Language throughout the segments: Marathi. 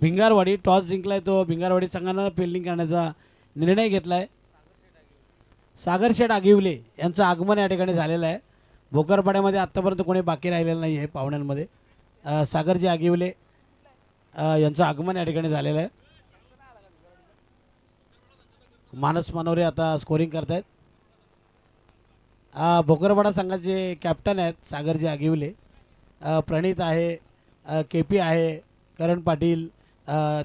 भिंगारवाडी टॉस जिंकलाय तो भिंगारवाडी संघानं फिल्डिंग करण्याचा निर्णय घेतलाय. सागरशेठ आगिवले यांचं आगमन या ठिकाणी झालेलं आहे. भोकरपाड्यामध्ये आत्तापर्यंत कोणी बाकी राहिलेलं नाही आहे पाहुण्यांमध्ये. सागरजी आगिवले यांचं आगमन या ठिकाणी झालेलं आहे. मानस मनोरे आता स्कोरिंग करतायत. भोकरपाडा संघाचे कॅप्टन आहेत सागरजी आगिवले. प्रणित आहे, KP आहे, करण पाटील,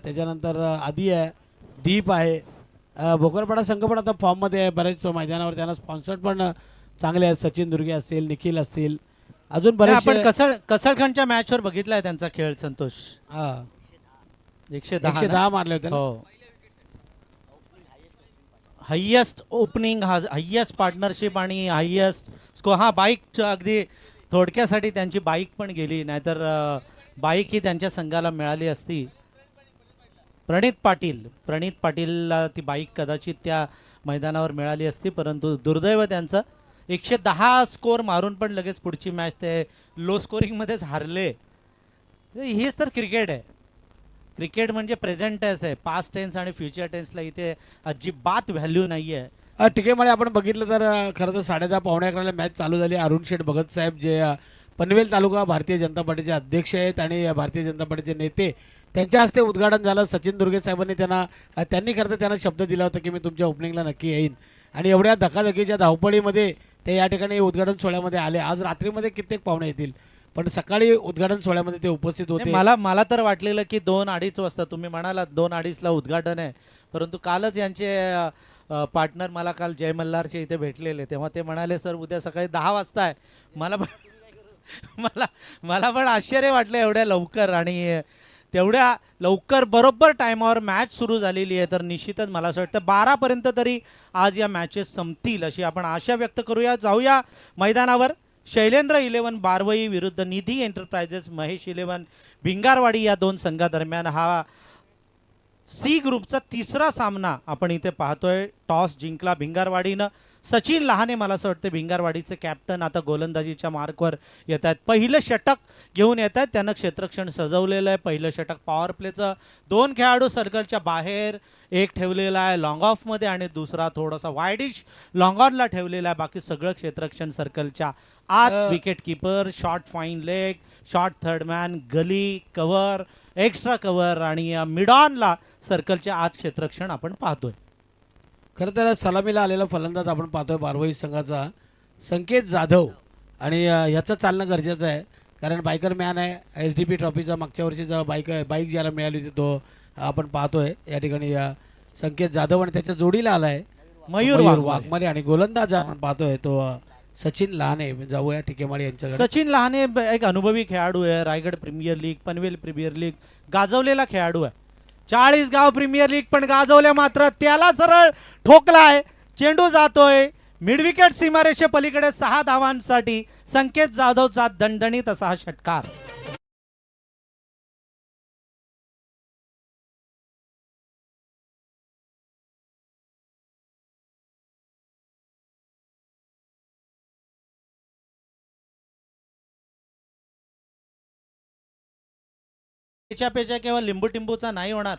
त्याच्यानंतर आदी आहे, दीप आहे. भोकरपाडा संघ पण आता फॉर्ममध्ये आहे. बरेच मैदानावर त्यांना स्पॉन्सर्ड पण चांगले आहेत. सचिन दुर्गे असतील, निखिल असतील, अजून बरेच. आपण कसळखंडच्या मॅचवर बघितलाय त्यांचा खेळ संतोष. 110 मारले होते ना. हायेस्ट ओपनिंग, हायेस्ट पार्टनरशिप आणि हायेस्ट स्कोर. हा बाईक अगदी थोडक्यासाठी त्यांची बाईक पण गेली, नाहीतर बाईक ही त्यांच्या संघाला मिळाली असती. प्रणित पाटीलला ती बाईक कदाचित त्या मैदानावर मिळाली असती, परंतु दुर्दैव त्यांचं 110 स्कोर मारून पण लगेच पुढची मॅच ते लो स्कोरिंगमध्येच हारले. हीच तर क्रिकेट आहे. क्रिकेट म्हणजे प्रेझेंट टेन्स आहे. पास्ट टेन्स आणि फ्युचर टेन्सला इथे अजिबात व्हॅल्यू नाही आहे. टिकेमध्ये आपण बघितलं तर खरं तर 10:30 पावणे 11ला मॅच चालू झाली. अरुण शेठ भगत साहेब जे पनवेल तालुका भारतीय जनता पार्टीचे अध्यक्ष आहेत आणि भारतीय जनता पार्टीचे नेते, त्यांच्या हस्ते उद्घाटन झालं. सचिन दुर्गे साहेबांनी त्यांनी खरं तर त्यांना शब्द दिला होता की मी तुमच्या ओपनिंगला नक्की येईन, आणि एवढ्या धकाधकीच्या धावपळीमध्ये ते या ठिकाणी उद्घाटन सोहळ्यामध्ये आले. आज रात्रीमध्ये कित्येक पाहुणे येतील, पण सकाळी उद्घाटन सोहळ्यामध्ये ते उपस्थित होते. मला तर वाटलेलं की 2-2:30 वाजता, तुम्ही म्हणालात 2-2:30ला उद्घाटन आहे, परंतु कालच यांचे पार्टनर मला काल जय मल्हारचे इथे भेटलेले, तेव्हा ते म्हणाले सर उद्या सकाळी 10 वाजता आहे. मला पण आश्चर्य वाटलं एवढ्या लवकर, आणि तेवढ्या लवकर बरोबर टायमावर मॅच सुरू झालेली आहे. तर निश्चितच मला असं वाटतं 12पर्यंत तरी आज या मॅचेस संपतील अशी आपण आशा व्यक्त करूया. जाऊया मैदानावर. शैलेंद्र 11 बारवई विरुद्ध निधी एंटरप्राइजेस महेश 11 भिंगारवाडी या दोन संघादरम्यान हा सी ग्रुपचा तिसरा सामना आपण इथे पाहतोय. टॉस जिंकला भिंगारवाडीनं. सचिन लहाने मला असं वाटतं भिंगारवाडीचे कॅप्टन आता गोलंदाजीच्या मार्कवर येत आहेत. पहिलं षटक घेऊन येत आहेत. त्यानं क्षेत्रक्षण सजवलेलं आहे. पहिलं षटक पॉवर प्लेचं. 2 खेळाडू सर्कलच्या बाहेर, एक ठेवलेला आहे लॉंग ऑफमध्ये आणि दुसरा थोडासा वायडिश लॉंग ऑनला ठेवलेला आहे. बाकी सगळं क्षेत्रक्षण सर्कलच्या आत. Wicket keeper, short fine leg, short third man, gully cover, extra cover आणि मिड ऑनला सर्कलच्या आत क्षेत्रक्षण आपण पाहतोय. खरं तर सलामीला आलेला फलंदाज आपण पाहतोय बारवई संघाचा संकेत जाधव, आणि ह्याचं चालणं गरजेचं आहे, कारण बायकर मॅन आहे. SDP ट्रॉफीचा मागच्या वर्षीचा बाईक ज्याला मिळाली होती तो आपण पाहतोय या ठिकाणी संकेत जाधव, आणि त्याच्या जोडीला आला आहे मयूर वाघमारे, आणि गोलंदाज आपण पाहतोय तो सचिन लहाने. जाऊया टिकेमाळी यांच्याकडे. सचिन लहाने एक अनुभवी खेळाडू आहे. Raigad premier league, Panvel premier league गाजवलेला खेळाडू आहे. 40 गाव प्रीमियर लीग पण गाजवल्या, मात्र त्याला सरळ ठोकलाय. चेंडू जातोय मिड विकेट सीमारेषे पलीकडे 6 धावांसाठी. संकेत जाधवचा दणदणीत असा हा षटकार. पेचा किंवा लिंबू टिंबूचा नाही होणार.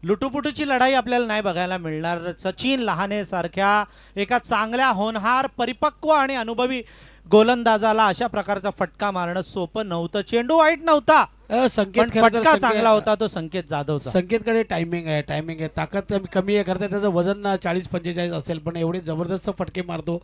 लुटूपुटूची लढाई आपल्याला नाही बघायला मिळणार. सचिन लहाने सारख्या एका चांगल्या होनहार परिपक्व आणि अनुभवी गोलंदाजाला अशा प्रकारचा फटका मारणं सोपं नव्हतं. चेंडू वाईट नव्हता, फटका चांगला होता तो संकेत जाधवचा. संकेतकडे टायमिंग आहे, ताकद कमी आहे. करता त्याचं वजन 40-45 असेल, पण एवढे जबरदस्त फटके मारतो.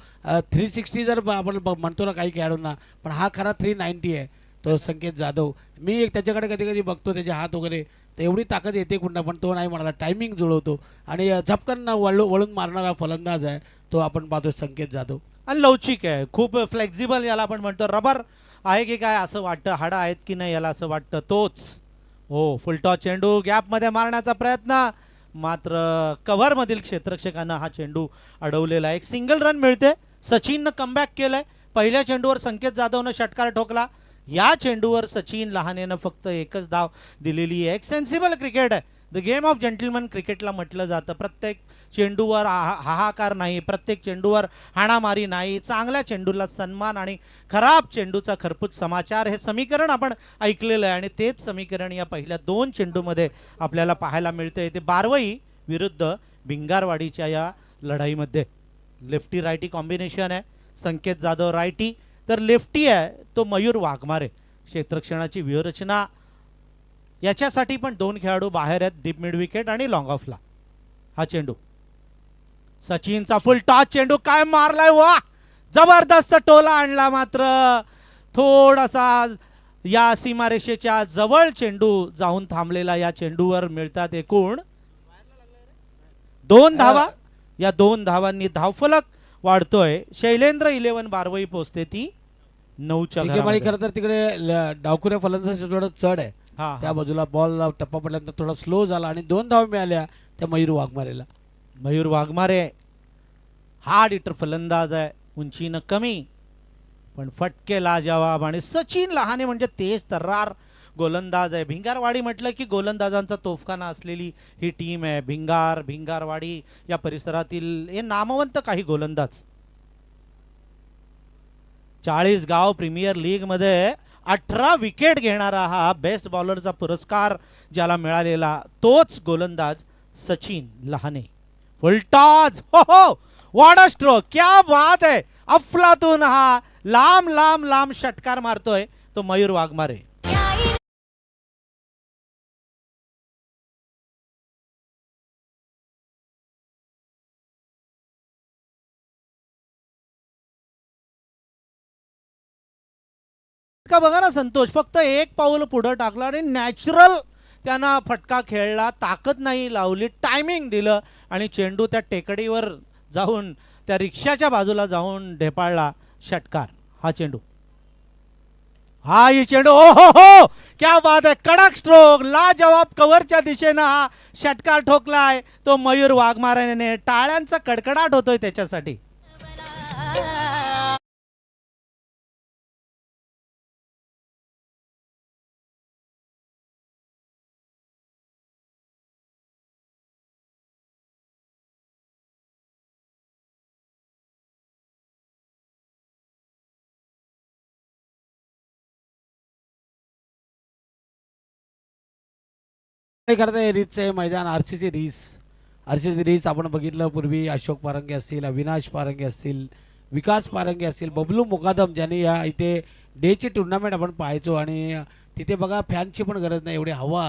360 जर आपण म्हणतो ना काही खेळाडूंना, पण हा खरा 390 आहे तो संकेत जाधव. मी त्याच्याकडे कधी कधी बघतो त्याचे हात वगैरे, तर एवढी ताकद येते कुठं, पण तो नाही म्हणाला. टायमिंग जुळवतो आणि झपकन वळून मारणारा फलंदाज आहे तो आपण पाहतो संकेत जाधव. आणि लवचिक आहे, खूप फ्लेक्झिबल, याला आपण म्हणतो. रबर आहे की काय असं वाटतं, हाडं आहेत की नाही याला असं वाटतं, तोच. हो, फुलटॉस चेंडू गॅपमध्ये मारण्याचा प्रयत्न, मात्र कव्हरमधील क्षेत्ररक्षकांना हा चेंडू अडवलेला आहे. एक सिंगल रन मिळते. सचिननं कमबॅक केलंय. पहिल्या चेंडूवर संकेत जाधवनं षटकार ठोकला. या चेंडूवर सचिन लहानेनं फक्त एकच धाव दिलेली आहे. एक सेन्सिबल क्रिकेट आहे. द गेम ऑफ जेंटलमन क्रिकेटला म्हटलं जातं. प्रत्येक चेंडूवर हाहाकार नाही, प्रत्येक चेंडूवर हाणामारी नाही, चांगल्या चेंडूला सन्मान आणि खराब चेंडूचा खरपूस समाचार, हे समीकरण आपण ऐकलेलं आहे. आणि तेच समीकरण या पहिल्या 2 चेंडूमध्ये आपल्याला पाहायला मिळते. ते बारवई विरुद्ध भिंगारवाडीच्या या लढाईमध्ये लेफ्टी रायटी कॉम्बिनेशन आहे. संकेत जाधव रायटी, तर लेफ्टी आहे तो मयूर वाघमारे. क्षेत्ररक्षणाची व्यूहरचना याच्यासाठी पण 2 खेळाडू बाहेर आहेत, डीप मिड विकेट आणि लॉंग ऑफला. हा चेंडू सचिनचा फुल टॉस चेंडू, काय मारलाय, वा जबरदस्त टोला आणला. मात्र थोडासा या सीमारेषेच्या जवळ चेंडू जाऊन थांबलेला. या चेंडूवर मिळतात एकूण 2 धावा. या 2 धावांनी धावफलक वाढतोय. शैलेंद्र 11 बारवई पोहोचते ती 9च्या खरं तर तिकडे डावखुऱ्या फलंदाजाचं थोडं चढ आहे, त्या बाजूला बॉल टप्पा पडल्यानंतर थोडा स्लो झाला आणि 2 धावा मिळाल्या त्या मयूर वाघमारेला. मयूर वाघमारे हार्ड हिटर फलंदाज आहे, उंचीनं कमी पण फटके लाजवाब. आणि सचिन लहाने म्हणजे तेज तर्रार गोलंदाज आहे. भिंगारवाडी म्हटलं की गोलंदाजांचा तोफखाना असलेली ही टीम आहे. भिंगारवाडी या परिसरातील हे नामवंत काही गोलंदाज. 40 गाव प्रीमियर लीग मध्ये 18 विकेट घेणारा हा बेस्ट बॉलरचा पुरस्कार ज्याला मिळालेला तोच गोलंदाज सचिन लहाने. फुलटॉस, हो हो, व्हॉट अ स्ट्रोक, क्या बात है. अफलातून हा लांब लांब लांब षटकार मारतोय तो मयूर वाघमारे. का बघा ना संतोष, फक्त 1 पाऊल पुढे टाकला आणि नॅचरल त्यांना फटका खेळला. ताकद नाही लावली, टायमिंग दिलं आणि चेंडू त्या टेकडीवर जाऊन त्या रिक्षाच्या बाजूला जाऊन ढेपाळला. षटकार हा चेंडू, हा ही चेंडू, ओ हो हो, क्या बात आहे. कडक स्ट्रोक, लाजवाब कव्हरच्या दिशेनं हा षटकार ठोकलाय तो मयूर वाघमारेने. टाळ्यांचा कडकडाट होतोय त्याच्यासाठी. करता रीतचं हे मैदान आरसीसी रीस आपण बघितलं पूर्वी. अशोक पारंगे असतील, अविनाश पारंगे असतील, विकास पारंगे असतील, बबलू मुकादम ज्यांनी या इथे डेची टुर्नामेंट आपण पाहायचो. आणि तिथे बघा फॅनची पण गरज नाही, एवढी हवा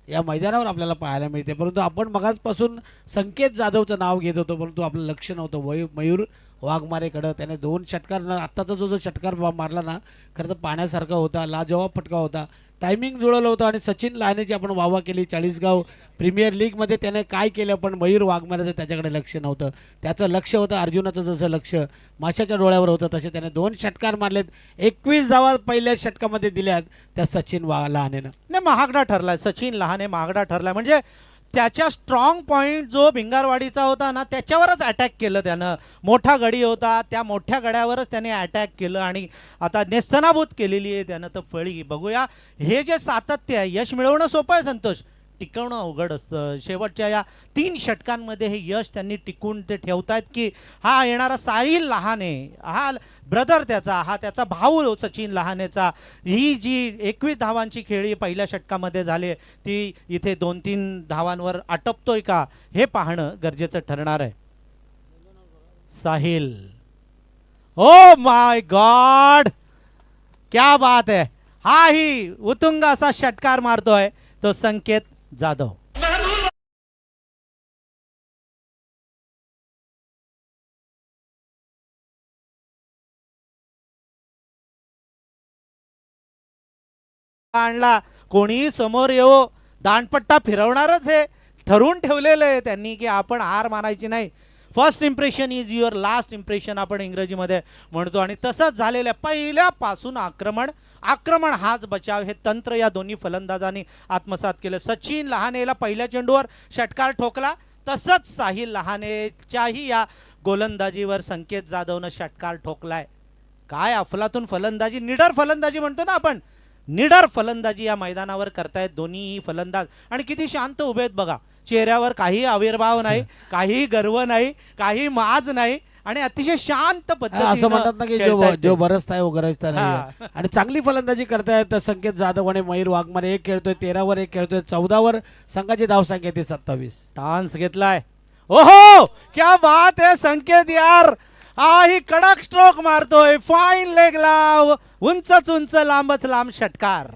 या मैदानावर आपल्याला पाहायला मिळते. परंतु आपण मगाचपासून संकेत जाधवचं नाव घेत होतो, परंतु आपलं लक्ष नव्हतं मयूर वाघमारेकडं. त्याने 2 षटकार, आत्ताचा जो षटकार मारला ना, खरं तर पाण्यासारखा होता, लाजवाब फटका होता, टायमिंग जुळवलं होतं. आणि सचिन लहानेची आपण वाहवा केली. 40 गाव प्रीमियर लीगमध्ये त्याने काय केलं, पण मयूर वाघमारेचं त्याच्याकडे लक्ष नव्हतं. त्याचं लक्ष होतं अर्जुनाचं जसं लक्ष माशाच्या डोळ्यावर होतं, तसे त्याने 2 षटकार मारलेत. 21 धावा पहिल्या षटकामध्ये दिल्यात त्या सचिन लहानेनं. नाही, महागडा ठरलाय सचिन लहाने, महागडा ठरलाय. म्हणजे त्याच्या स्ट्रॉंग पॉइंट जो भिंगारवाडीचा होता ना, त्याच्यावरच अटॅक केलं त्यानं. मोठा गडी होता, त्या मोठ्या गड्यावरच त्याने अटॅक केलं आणि आता नेस्तनाभूत केलेली आहे त्यानं. तर फळी बघूया. हे जे सातत्य आहे, यश मिळवणं सोपं आहे संतोष, टिकवणं अवघड असतं. शेवटच्या या 3 षटकांमध्ये हे यश त्यांनी टिकून ते ठेवतायत की हा येणारा साहिल लहाने, हा ब्रदर त्याचा, हा त्याचा भाऊ सचिन लहानेचा, ही जी 21 धावांची खेळी पहिल्या षटकामध्ये झाली ती इथे 2-3 धावांवर आटपतोय का हे पाहणं गरजेचं ठरणार आहे. साहिल, ओ माय गॉड, क्या बात है. हा ही उतुंग असा षटकार मारतोय तो संकेत जाधव. आणला कोणीही समोर येऊ, दांडपट्टा फिरवणारच हे ठरवून ठेवलेलं आहे त्यांनी की आपण हार मानायची नाही. First impression is your last impression आपण इंग्रजीमध्ये म्हणतो. आणि तसंच झालेलं आहे. पहिल्यापासून आक्रमण हाच बचाव हे तंत्र या दोन्ही फलंदाजांनी आत्मसात केलं. सचिन लहानेला पहिल्या चेंडूवर षटकार ठोकला, तसंच साहिल लहानेच्याही या गोलंदाजीवर संकेत जाधवनं षटकार ठोकलाय. काय अफलातून फलंदाजी, निडर फलंदाजी म्हणतो ना आपण, निडर फलंदाजी या मैदानावर करतायत दोन्ही फलंदाज आणि किती शांत उभे आहेत बघा. चेहऱ्यावर काही आविर्भाव नाही, काही गर्व नाही, काही माज नाही आणि अतिशय शांत असं म्हणतात ना की जो पद्धतीने जो बरसता है वो गरजता नाही हा. है. आणि चांगली फलंदाजी करतायत संकेत जाधव आणि मयूर वाघमारे. एक खेळतोय 13 वर, एक खेळतोय 14 वर. संघाची धावसंख्या ती 27. डान्स घेतलाय. ओहो क्या बात है संकेत यार, हा ही कडक स्ट्रोक मारतोय. फाईन लेग लाव, उंचच उंच लांबच लांब षटकार.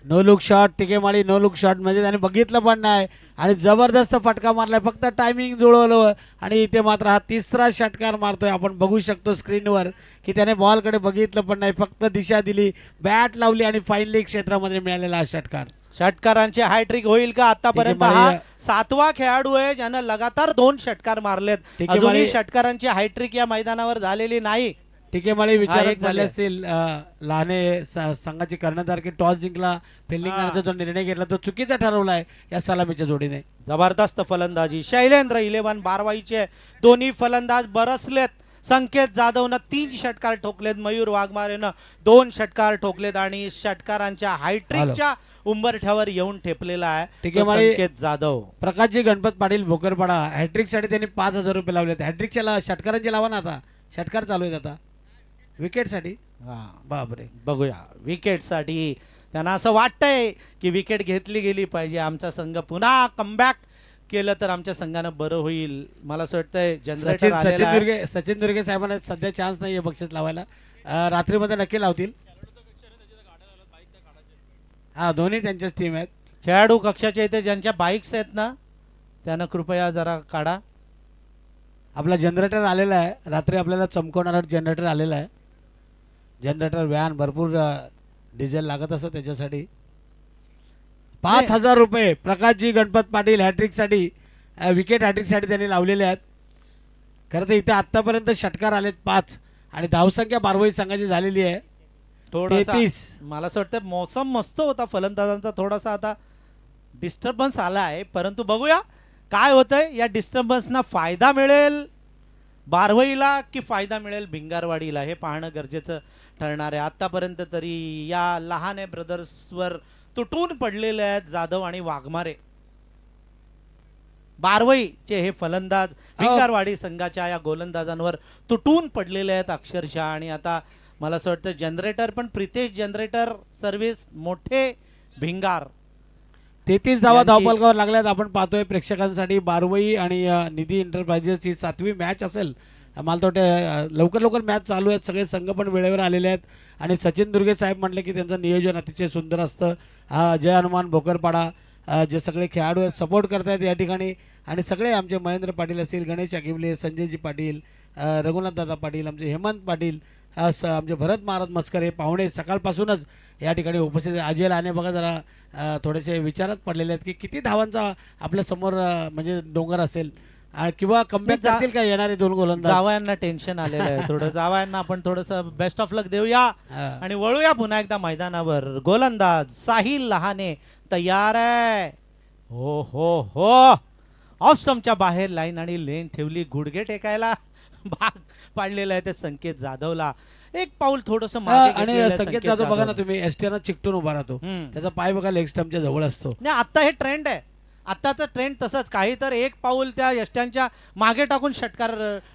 नो लुक शॉट टिकेमाळी, नो लुक शॉट म्हणजे त्याने बघितलं पण नाही आणि जबरदस्त फटका मारलाय. फक्त टायमिंग जुळवलं आणि इथे मात्र हा 3रा षटकार मारतोय. आपण बघू शकतो स्क्रीनवर की त्याने बॉलकडे बघितलं पण नाही, फक्त दिशा दिली, बॅट लावली आणि फाईन लेग क्षेत्रामध्ये मिळालेला हा षटकार. षटकारांचे हॅट्रिक होईल का? आतापर्यंत टिकेमाळी- हा 7वा खेळाडू आहे ज्यानं लगातार 2 षटकार मारलेत. टिकेमाळी- अजूनही षटकारांची हॅट्रिक या मैदानावर झालेली नाही. टिकेमाळी एक विचारत झाले. झाले असतील लहाने संघाची कर्णधार की टॉस जिंकला, फिल्डिंग हा. करण्याचा जो निर्णय घेतला तो चुकीचा ठरवलाय या सलामीच्या जोडीने. जबरदस्त फलंदाजी. शैलेंद्र 11 बारवाईचे दोन्ही फलंदाज बरसलेत. संकेत जाधवनं 3 षटकार ठोकलेत, मयूर वाघमारेनं 2 षटकार ठोकलेत आणि षटकारांच्या हायट्रिकच्या उंबरठ्यावर येऊन ठेपलेला आहे ठीक आहे, तो माळी- संकेत जाधव. प्रकाशजी गणपत पाटील भोकरपाडा हॅट्रिकसाठी त्यांनी 5,000 रुपये लावलेत. हॅट्रिकच्या षटकारांचे लावा ना, आता षटकार चालू आहेत आता विकेटसाठी. हा, बापरे. बघूया विकेटसाठी त्यांना असं वाटतंय की विकेट घेतली गेली पाहिजे. आमचा संघ पुन्हा कमबॅक केलं तर आमच्या संघानं बरं होईल. मला असं वाटतंय जनरेटर सचिन दुर्गे साहेबांना सध्या चान्स नाहीये बक्षीस लावायला. रात्रीमध्ये नक्की लावतील. हा, दोन्ही त्यांच्याच टीम आहेत. खेळाडू कक्षाच्या इथे ज्यांच्या बाईक्स आहेत ना त्यानं कृपया जरा काढा. आपला जनरेटर आलेला आहे. रात्री आपल्याला चमकवणारा जनरेटर आलेला आहे. जनरेटर व्हॅन भरपूर डिझेल लागत असतं त्याच्यासाठी. 5,000 रुपये प्रकाशजी गणपत पाटील हॅट्रिकसाठी, विकेट हॅट्रिकसाठी त्यांनी लावलेले आहेत. खरं तर इथे आतापर्यंत षटकार आलेत 5 आणि धावसंख्या बारवाई संघाची झालेली आहे थोडासा 33. मला असं वाटतं मौसम मस्त होता फलंदाजांचा, थोडासा आता डिस्टर्बन्स आला आहे. परंतु बघूया काय होतंय. या डिस्टर्बन्सना फायदा मिळेल बारवईला की फायदा मिळेल भिंगारवाडीला हे पाहणं गरजेचं ठरणार आहे. आतापर्यंत तरी या लहाने ब्रदर्सवर तुटून पडलेले आहेत जाधव आणि वाघमारे. बारवईचे हे फलंदाज भिंगारवाडी संघाच्या या गोलंदाजांवर तुटून पडलेले आहेत अक्षरशः. आणि आता मला असं वाटतं जनरेटर पण प्रितेश जनरेटर सर्व्हिस मोठे भिंगार 33 धावा यांची- धावफलकावर लागल्यात. आपण पाहतोय प्रेक्षकांसाठी बारवई आणि निधी एंटरप्राइजेस ही 7वी मॅच असेल. मला तर वाटतं लवकर लवकर मॅच चालू आहेत. सगळे संघ पण वेळेवर आलेले आहेत आणि सचिन दुर्गे साहेब म्हटले की त्यांचं नियोजन अतिशय सुंदर असतं. जय हनुमान भोकरपाडा जे सगळे खेळाडू आहेत सपोर्ट करतायत या ठिकाणी आणि सगळे आमचे महेंद्र पाटील असतील, गणेश अगिवले, संजयजी पाटील, रघुनाथ दादा पाटील, आमचे हेमंत पाटील, आमचे भरत महाराज मस्कर हे पाहुणे सकाळपासूनच या ठिकाणी उपस्थित आहे. अजय लाने बघा जरा थोडेसे विचारात पडलेले आहेत की किती धावांचा आपल्या समोर म्हणजे डोंगर असेल किंवा कमबॅक करतील का येणारे 2 गोलंदाज. जावयांना टेन्शन आलेलं आहे थोडं. जावयांना आपण थोडंसं बेस्ट ऑफ लक देऊया आणि वळूया पुन्हा एकदा मैदानावर. गोलंदाज साहिल लहाने तयार आहे. हो हो हो ऑफ स्टंपच्या बाहेर लाईन आणि लेन ठेवली. गुडघे टेकायला भाग पाडलेला आहे ते संकेत जाधवला. एक पाऊल थोडस आणि संकेत जाधव बघा ना तुम्ही एसटीनं चिकटून उभा राहतो. त्याचा पाय बघा लेग स्टंपच्या जवळ असतो. नाही आता हे ट्रेंड आहे. आताचं ट्रेंड तसंच काही तर एक पाऊल त्या यष्ट्यांच्या मागे टाकून षटकार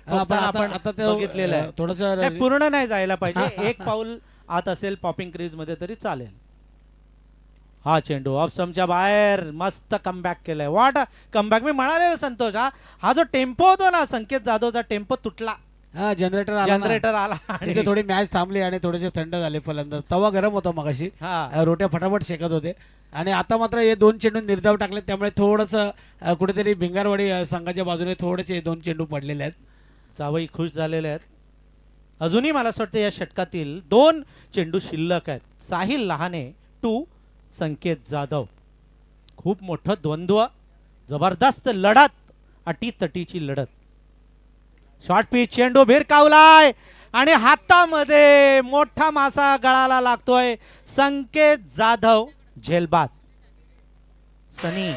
आपण आता बघितलेलं आहे. थोडस नाही, पूर्ण नाही जायला पाहिजे. एक पाऊल आत असेल पॉपिंग क्रीज मध्ये तरी चालेल. हा चेंडू ऑफ स्टंपच्या बाहेर मस्त कमबॅक केलाय. What comeback. मी म्हणाले संतोष हा जो टेम्पो होतो ना संकेत जाधवचा टेम्पो तुटला. जनरेटर आला आणि थोडी मॅच थांबली आणि थोडेसे थंड झाले फलंदाज. तवा गरम होता मगाशी. रोट्या फटाफट शेकत होते आणि आता मात्र हे 2 चेंडू निर्धाव टाकले त्यामुळे थोडंसं कुठेतरी भिंगारवाडी संघाच्या बाजूने थोडेसे 2 चेंडू पडलेले आहेत. जावई खुश झालेले आहेत. अजूनही मला असं वाटतं या षटकातील 2 चेंडू शिल्लक आहेत. साहिल लहाने टू संकेत जाधव. खूप मोठं द्वंद्व, जबरदस्त लढत, अटीतटीची लढत. शॉर्ट पिच चेंडू भिरकावलाय आणि हातामध्ये मोठा मासा गळाला लागतोय. संकेत जाधव झेलबाद. सनी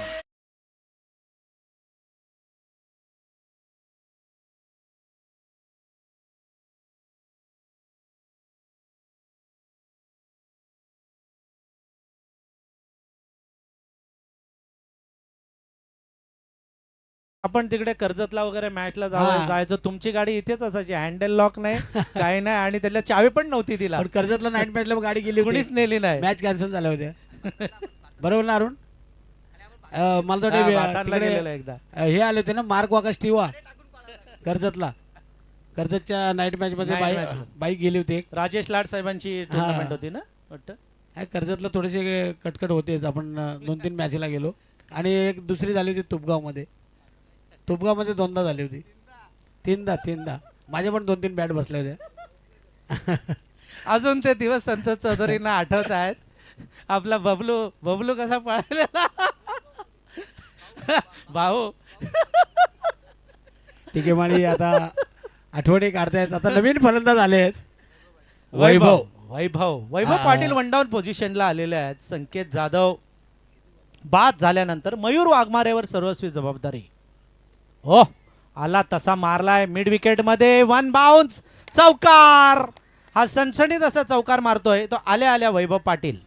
आपण तिकडे कर्जतला वगैरे मॅचला हा. जायचो, तुमची गाडी इथेच असायची, हँडल लॉक नाही काही नाही, आणि त्याला चावी पण नव्हती तिला, पण कर्जतला नाईट मॅचला गाडी गेली होती, कुणीच नेली नाही. मॅच कॅन्सल झाल्या होत्या. बरोबर ना अरुण? मला तर हा, भातांना गेलेलं एकदा. हे आले होते ना मार्क वाका स्टीवा कर्जतला, कर्जतच्या नाईट मॅच मध्ये Night match. बाईक गेली होती एक. राजेश लाड साहेबांची टुर्नामेंट होती ना वाटतं. कर्जतला थोडेसे कटकट होतेच. आपण 2-3 मॅचला गेलो आणि एक दुसरी झाली होती तुपगावमध्ये. तुपगावमध्ये 2दा झाली होती, 3दा माझ्या पण 2-3 बॅट बसल्या होत्या. अजून ते दिवस संतोष चौधरींना आठवत आहेत. आपला बबलू कसा पळालेला भाऊ. ठीक आहे माळी, आता आठवणी काढतायत. आता नवीन फलंदाज आले आहेत वैभव. वैभव पाटील वन डाऊन पोझिशनला आलेले आहेत. संकेत जाधव बाद झाल्यानंतर मयूर वाघमारेवर सर्वस्वी जबाबदारी. हो, आला तसा मारलाय मिड विकेट मध्ये, 1 बाउन्स, चौकार. हा सणसणीत असा चौकार मारतोय तो आल्या आल्या वैभव पाटील.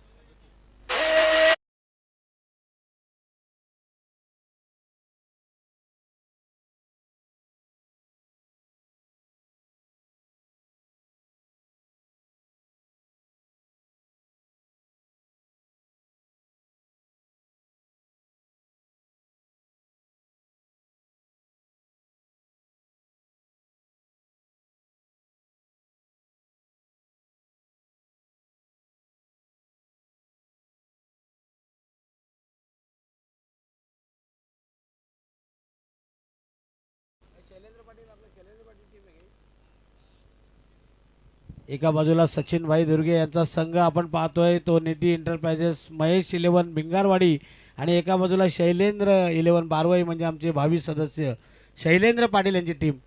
एका बाजूला सचिन भाई दुर्गे यांचा संघ आपण पाहतोय, तो निधी एंटरप्राइजेस महेश 11 भिंगारवाडी, आणि एका बाजूला शैलेंद्र 11 बारवाई म्हणजे आमचे भावी सदस्य शैलेंद्र पाटील यांची टीम.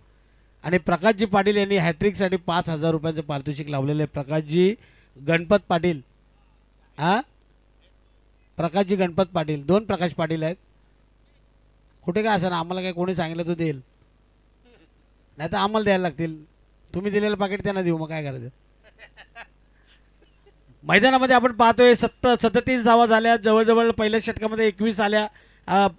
आणि प्रकाशजी पाटील यांनी हॅट्रिकसाठी 5,000 रुपयांचं पारितोषिक लावलेलं आहे. प्रकाशजी गणपत पाटील, प्रकाशजी गणपत पाटील, 2 प्रकाश पाटील आहेत. कुठे काय असं ना, आम्हाला काय कोणी सांगितलं तो देईल, नाही तर आम्हाला द्यायला लागतील. तुम्ही दिलेलं पाकिट त्यांना देऊ, मग काय करायचं. मैदानामध्ये आपण पाहतोय 37 धावा झाल्या. जवळजवळ पहिल्या षटकामध्ये 21 आल्या.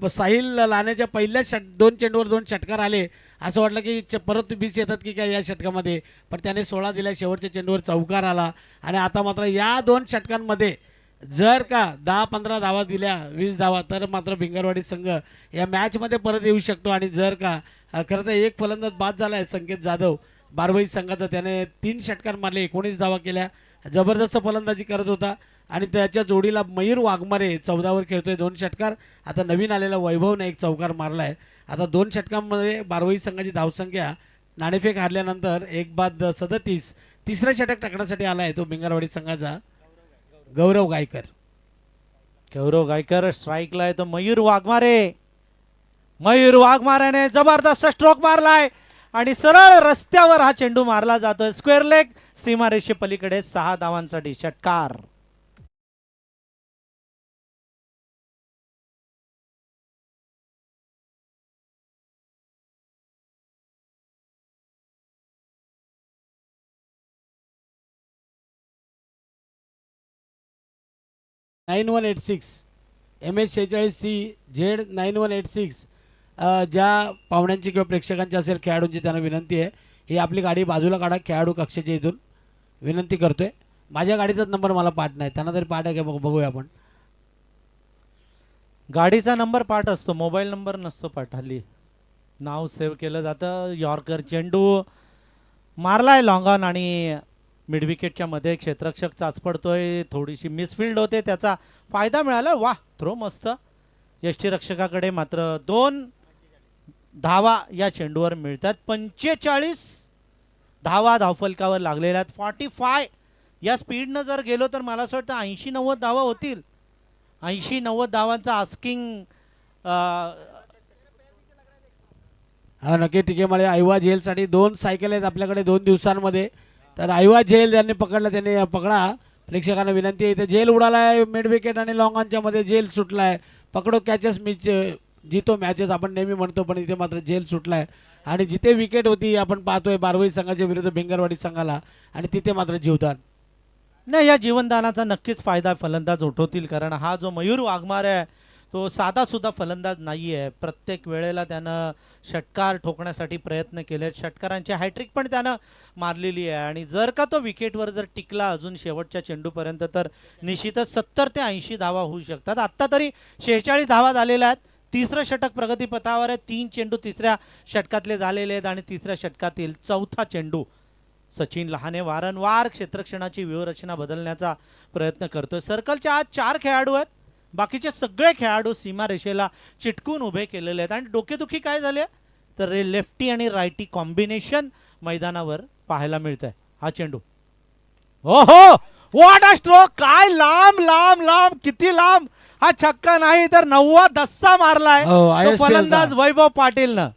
साहिल लाण्याच्या पहिल्या 2 चेंडूवर 2 षटकार आले. असं वाटलं की परत 20 येतात की काय या षटकामध्ये, पण त्याने 16 दिल्या. शेवटच्या चेंडूवर चौकार आला. आणि आता मात्र या 2 षटकांमध्ये जर का 10-15 धावा दिल्या, 20 धावा, तर मात्र भिंगरवाडी संघ या मॅचमध्ये परत येऊ शकतो. आणि जर का खरं तर एक फलंदाज बाद झाला आहे संकेत जाधव बारवाई संघाचा, त्याने 3 षटकार मारले, 19 धावा केल्या. जबरदस्त फलंदाजी करत होता. आणि त्याच्या जोडीला मयूर वाघमारे 14वर खेळतोय, 2 षटकार. आता नवीन आलेला वैभवने 1 चौकार मारला आहे. आता 2 षटकांमध्ये बारवाई संघाची धावसंख्या नाणेफेक हारल्यानंतर 1 बाद 37. तिसरं षटक टाकण्यासाठी आला आहे तो भिंगरवाडी संघाचा गौरव गायकर. स्ट्राईकला आहे तो मयूर वाघमारेने जबरदस्त स्ट्रोक मारलाय आणि सरळ रस्त्यावर हा चेंडू मारला जातोय. स्क्वेअर लेग, सीमारेषे पलीकडे 6 धावांसाठी षटकार. MS46 Z9186 ज्या पाहुण्यांची किंवा प्रेक्षकांची असेल, खेळाडूंची, त्यांना विनंती आहे, ही आपली गाडी बाजूला काढा खेळाडू कक्षाच्या इथून, विनंती करतोय. माझ्या गाडीचाच नंबर मला पाठ नाही, त्यांना तरी पाठ आहे का बघूया आपण. गाडीचा नंबर पाठ असतो, मोबाईल नंबर नसतो पाठ. हल्ली नाव सेव्ह केलं जातं. यॉर्कर चेंडू मारलाय लॉंग ऑन आणि मिड विकेटच्या मध्ये क्षेत्ररक्षक चाचपडतोय. थोडीशी मिसफिल्ड होते, त्याचा फायदा मिळाला. वाह, थ्रो मस्त. यष्टीरक्षकाकडे मात्र 2 धावा या चेंडूवर मिळतात. 45 धावा धावफलकावर लागलेल्या आहेत. 45 या स्पीडनं जर गेलो तर मला असं वाटतं 80-90 धावा होतील. 80-90 धावांचा आस्किंग. हा नक्की. ठीक आहे. मला आयवा झेलसाठी 2 सायकल आहेत आपल्याकडे 2 दिवसांमध्ये. तर आयवा झेल ज्यांनी पकडला त्यांनी पकडा. प्रेक्षकांना विनंती आहे, इथे जेल उडालाय मिड विकेट आणि लॉंग ऑनच्या मध्ये जेल सुटलाय. पकडो कॅचेस मी जितो मॅचेस आपण नेहमी म्हणतो, पण इथे मात्र जेल सुटलाय. आणि जिथे विकेट होती आपण पाहतोय बारवाई संघाच्या विरुद्ध भिंगरवाडी संघाला, आणि तिथे मात्र जीवदान नाही. या जीवनदानाचा नक्कीच फायदा फलंदाज उठवतील, कारण हा जो मयूर वाघमारे आहे तो साधा सुद्धा फलंदाज नाही आहे. प्रत्येक वेळेला त्यानं षटकार ठोकण्यासाठी प्रयत्न केले. षटकारांची हॅट्रिक पण त्यानं मारलेली आहे आणि जर का तो विकेटवर जर टिकला अजून शेवटच्या चेंडूपर्यंत तर निश्चितच 70 ते 80 धावा होऊ शकतात. आत्ता तरी 46 धावा झालेल्या आहेत. तिसरं षटक प्रगतीपथावर आहे. 3 चेंडू तिसऱ्या षटकातले झालेले आहेत आणि तिसऱ्या षटकातील चौथा चेंडू सचिन लहाने वारंवार क्षेत्ररक्षणाची व्यूहरचना बदलण्याचा प्रयत्न करतोय. सर्कलच्या आज 4 खेळाडू आहेत. बाकीचे सगळे खेळाडू सीमारेषेला चिटकून उभे केलेले आहेत आणि डोकेदुखी काय झाली तर लेफ्टी आणि रायटी कॉम्बिनेशन मैदानावर पाहायला मिळत आहे. हा चेंडू ओहो व्हॉट अ स्ट्रोक, काय लांब लांब लांब, किती लांब. हा छक्का नाही तर 90 दस्सा मारलाय हो, तो ISPL चा. फलंदाज वैभव पाटीलनं.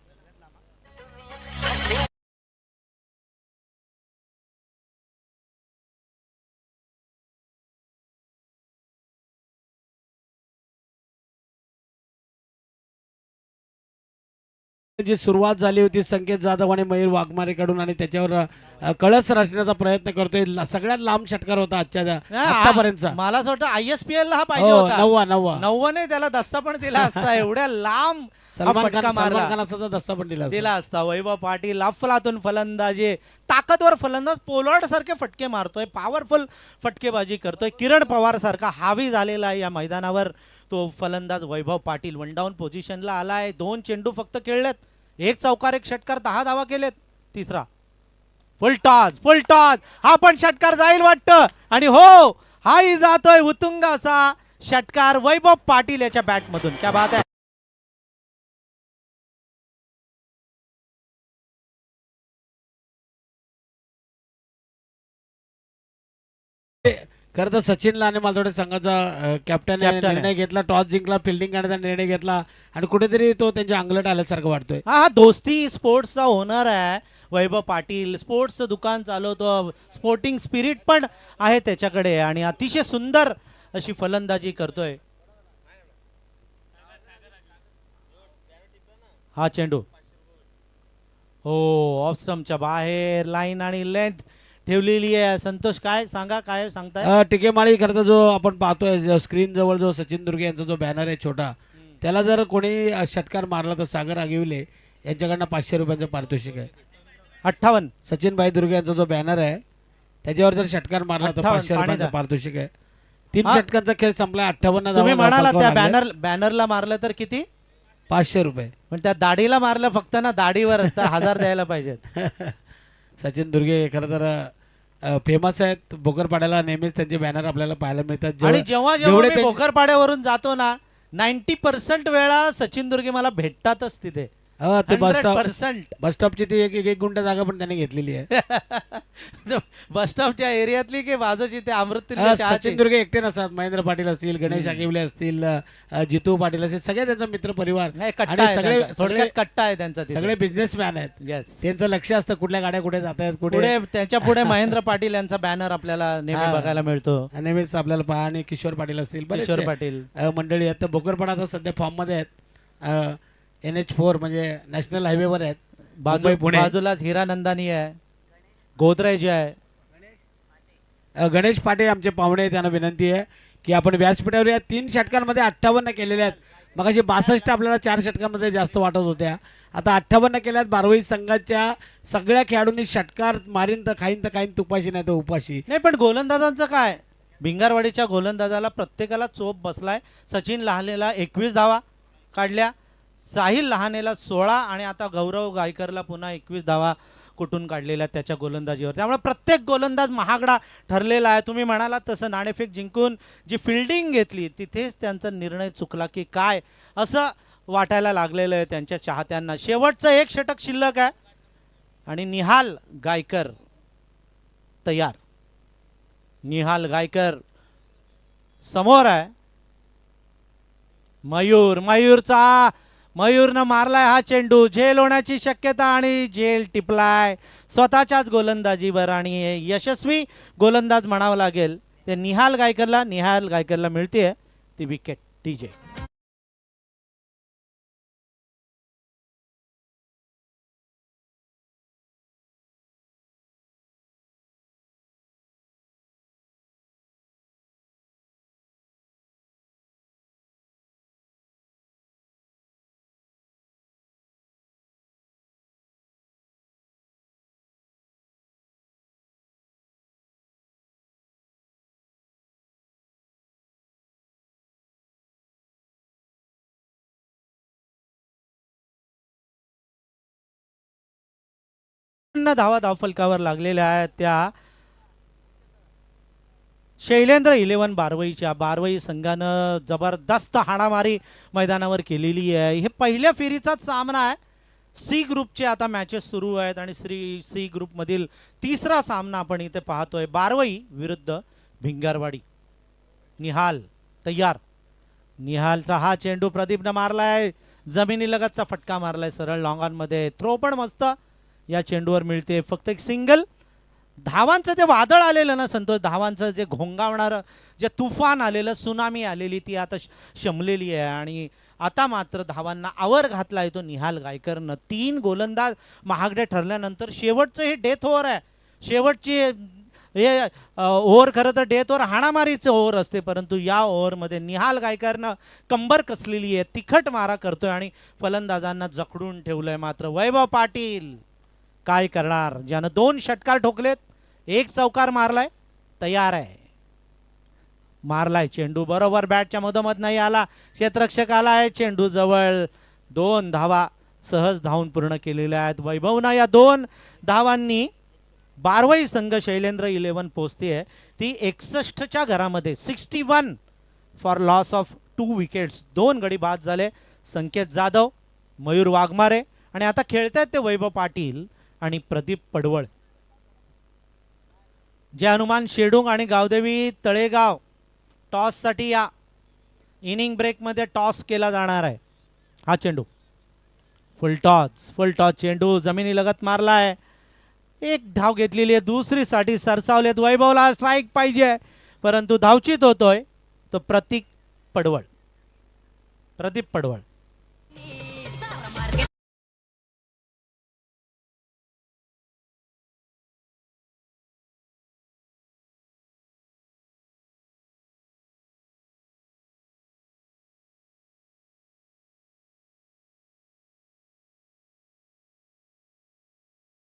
जी सुरुवात झाली होती संकेत जाधव आणि मयूर वाघमारेकडून आणि त्याच्यावर कळस रचण्याचा प्रयत्न करतोय. सगळ्यात लांब षटकार होता आजच्या आतापर्यंतचा. मला असं वाटतं ISPL ला हा पाहिजे हो, होता. नववा नव्वाने त्याला दस्ता पण दिला असता. एवढ्या लांब हा सलमान फटका मारला खानाचा तर दस्ता पण दिला दिला असता. वैभव पाटील अफलातून फलंदाजी, ताकदवर फलंदाज, पोलार्ड सारखे फटके मारतोय, पॉवरफुल फटकेबाजी करतोय. किरण पवार सारखा हावी झालेला आहे या मैदानावर तो फलंदाज वैभव पाटील. वन डाऊन पोझिशनला आलाय. 2 चेंडू फक्त खेळलेत, 1 चौकार 1 षटकार, 10 धावा केलेत. तिसरा फुलटॉस हा पण षटकार जाईल वाटतं आणि हो हाही जातोय उतुंग असा षटकार वैभव पाटील याच्या बॅटमधून. क्या बात आहे. खरं तर सचिन लाने मालवडे संघाचा कॅप्टन कॅप्टन आहे. निर्णय घेतला, टॉस जिंकला, फिल्डिंग करण्याचा निर्णय घेतला आणि कुठेतरी तो त्यांच्या अंगलट आल्यासारखं वाटतोय. हा दोस्ती स्पोर्ट्सचा ओनर आहे वैभव पाटील. स्पोर्ट्सचं दुकान चालवतो, स्पोर्टिंग स्पिरिट पण आहे त्याच्याकडे आणि अतिशय सुंदर अशी फलंदाजी करतोय. हा चेंडू हो ऑफ स्टंपच्या बाहेर, लाईन आणि लेंथ ठेवलेली आहे. संतोष काय सांगताय. टिकेमाळी खरं तर जो आपण पाहतोय स्क्रीन जवळ जो सचिन दुर्गे यांचा जो बॅनर आहे छोटा, त्याला जर कोणी षटकार मारला तर सागर आगिवले यांच्याकडनं 500 रुपयांचं पारितोषिक आहे. 58 सचिन भाई दुर्गे यांचा जो बॅनर आहे त्याच्यावर जर षटकार मारला तर 58 500 रुपयांचं पाणी पारितोषिक आहे. 3 हा. षटकांचा खेळ संपला. 58 तुम्ही धावा म्हणाला फलकावर त्या लागल्या. बॅनरला मारलं तर किती, 500 रुपये. पण त्या दाढीला मारलं फक्त ना, दाढीवर तर 1000 द्यायला पाहिजेत. सचिन दुर्गे खरं तर फेमस आहेत. भोकरपाड्याला नेहमीच त्यांचे बॅनर आपल्याला पाहायला मिळतात. आणि जेव्हा जेवढे मी ते- भोकरपाड्यावरून जातो ना 90% वेळा सचिन दुर्गे मला भेटतातच तिथे. ते बस 100% स्टॉपची ती एक गुंठ जागा पण त्यांनी घेतलेली आहे. बस स्टॉपच्या एरियातली की बाजूची ते अमृत सचिन दुर्गे एकटे नसतात. महेंद्र पाटील असतील, गणेश आगिवले असतील, जितू पाटील असतील, सगळे त्यांचा मित्र परिवार आणि सगळे कट्टा आहे त्यांचा तिथे. सगळे बिझनेसमॅन आहेत. येस. त्यांचं लक्ष असतं कुठल्या गाड्या कुठे जात आहेत, कुठे पुढे त्याच्या पुढे महेंद्र पाटील यांचा बॅनर आपल्याला नेहमी हा. बघायला मिळतो. नेहमीच आपल्याला पहा. आणि किशोर पाटील असतील, किशोर बरेचसे, पाटील मंडळी आहेत. तर भोकरपाडा आता सध्या फॉर्म मध्ये आहेत. NH4 म्हणजे नॅशनल हायवेवर आहेत. मुंबई, पुणे. बाजूलाच हिरानंदानी आहे, गोदरेज आहे. गणेश पाटील आमचे पाहुणे आहेत. त्यांना विनंती आहे की आपण व्यासपीठावर या 3 षटकांमध्ये 58 केलेल्या आहेत. मगाशी 62 आपल्याला 4 षटकांमध्ये जास्त वाटत होत्या. आता 58 केल्यात. बारवाई संघाच्या सगळ्या खेळाडूंनी षटकार मारीन तर खाईन तुपाशी नाही तर उपाशी. नाही पण गोलंदाजांचं काय, भिंगारवाडीच्या गोलंदाजाला प्रत्येकाला चोप बसलाय. सचिन लहानेला 21 धावा काढल्या, साहिल लहानेला 16 आणि आता गौरव गायकरला पुन्हा 21 धावा कुठून काढलेल्या त्याच्या गोलंदाजीवर. त्यामुळे प्रत्येक गोलंदाज महागडा ठरलेला आहे. तुम्ही म्हणाला तसं नाणेफेक जिंकून जी फिल्डिंग घेतली तिथेच त्यांचा निर्णय चुकला की काय असं वाटायला लागलेलं आहे त्यांच्या चाहत्यांना. शेवटचं 1 षटक शिल्लक आहे आणि निहाल गायकर तयार. निहाल गायकर समोर आहे. मयूरनं मारलाय हा चेंडू. झेल होण्याची शक्यता आणि झेल टिपलाय स्वतःच्याच गोलंदाजीवर आणि यशस्वी गोलंदाज म्हणावं लागेल ते निहाल गायकरला मिळते ती विकेट. TJ धावा धावफलकावर लागलेल्या आहेत त्या शैलेंद्र 11 बारवई संघानं जबरदस्त हाणामारी मैदानावर केलेली आहे. हे पहिल्या फेरीचाच सामना आहे. सी ग्रुपचे आता मॅचेस सुरू आहेत आणि सी ग्रुपमधील तिसरा सामना आपण इथे पाहतोय. बारवई विरुद्ध भिंगारवाडी. निहाल तयार. निहालचा हा चेंडू प्रदीपनं मारलाय, जमिनीलगतचा फटका मारलाय सरळ लॉंग ऑन मध्ये. थ्रो पण मस्त या चेंडूवर मिळते. फक्त एक सिंगल. धावांचं जे वादळ आलेलं ना संतोष, धावांचं जे घोंगावणारं जे तुफान आलेलं, सुनामी आलेली, ती आता शमलेली आहे आणि आता मात्र धावांना आवर घातला येतो निहाल गायकरनं. 3 गोलंदाज महागडे ठरल्यानंतर शेवटचं हे डेथ ओव्हर आहे. शेवटची हे ओव्हर खरं तर डेथ ओव्हर हाणामारीचं ओव्हर असते, परंतु या ओव्हरमध्ये निहाल गायकरनं कंबर कसलेली आहे, तिखट मारा करतोय आणि फलंदाजांना जखडून ठेवलंय. मात्र वैभव पाटील काय करणार, ज्यानं 2 षटकार ठोकलेत, 1 चौकार मारलाय, तयार आहे. मारलाय चेंडू बरोबर बॅटच्या मधोमध नाही आला, क्षेत्ररक्षक आलाय, चेंडू जवळ. 2 धावा सहज धावून पूर्ण केलेल्या आहेत वैभवनं. या 2 धावांनी बारवई संघ शैलेंद्र 11 पोहोचते. ती 61च्या घरामध्ये 61 फॉर लॉस ऑफ 2 विकेट्स. 2 गडी बाद झाले. संकेत जाधव, मयूर वाघमारे आणि आता खेळतायत ते वैभव पाटील आणि प्रदीप पडवळ. जे हनुमान शेडुंग आणि गावदेवी तळेगाव टॉससाठी या इनिंग ब्रेकमध्ये टॉस केला जाणार आहे. हा चेंडू फुल टॉस चेंडू जमिनी लगत मारलाय. 1 धाव घेतलेली आहे. दुसरीसाठी सरसावलेत. वैभवला स्ट्राईक पाहिजे, परंतु धावचीत होतोय तो प्रदीप पडवळ.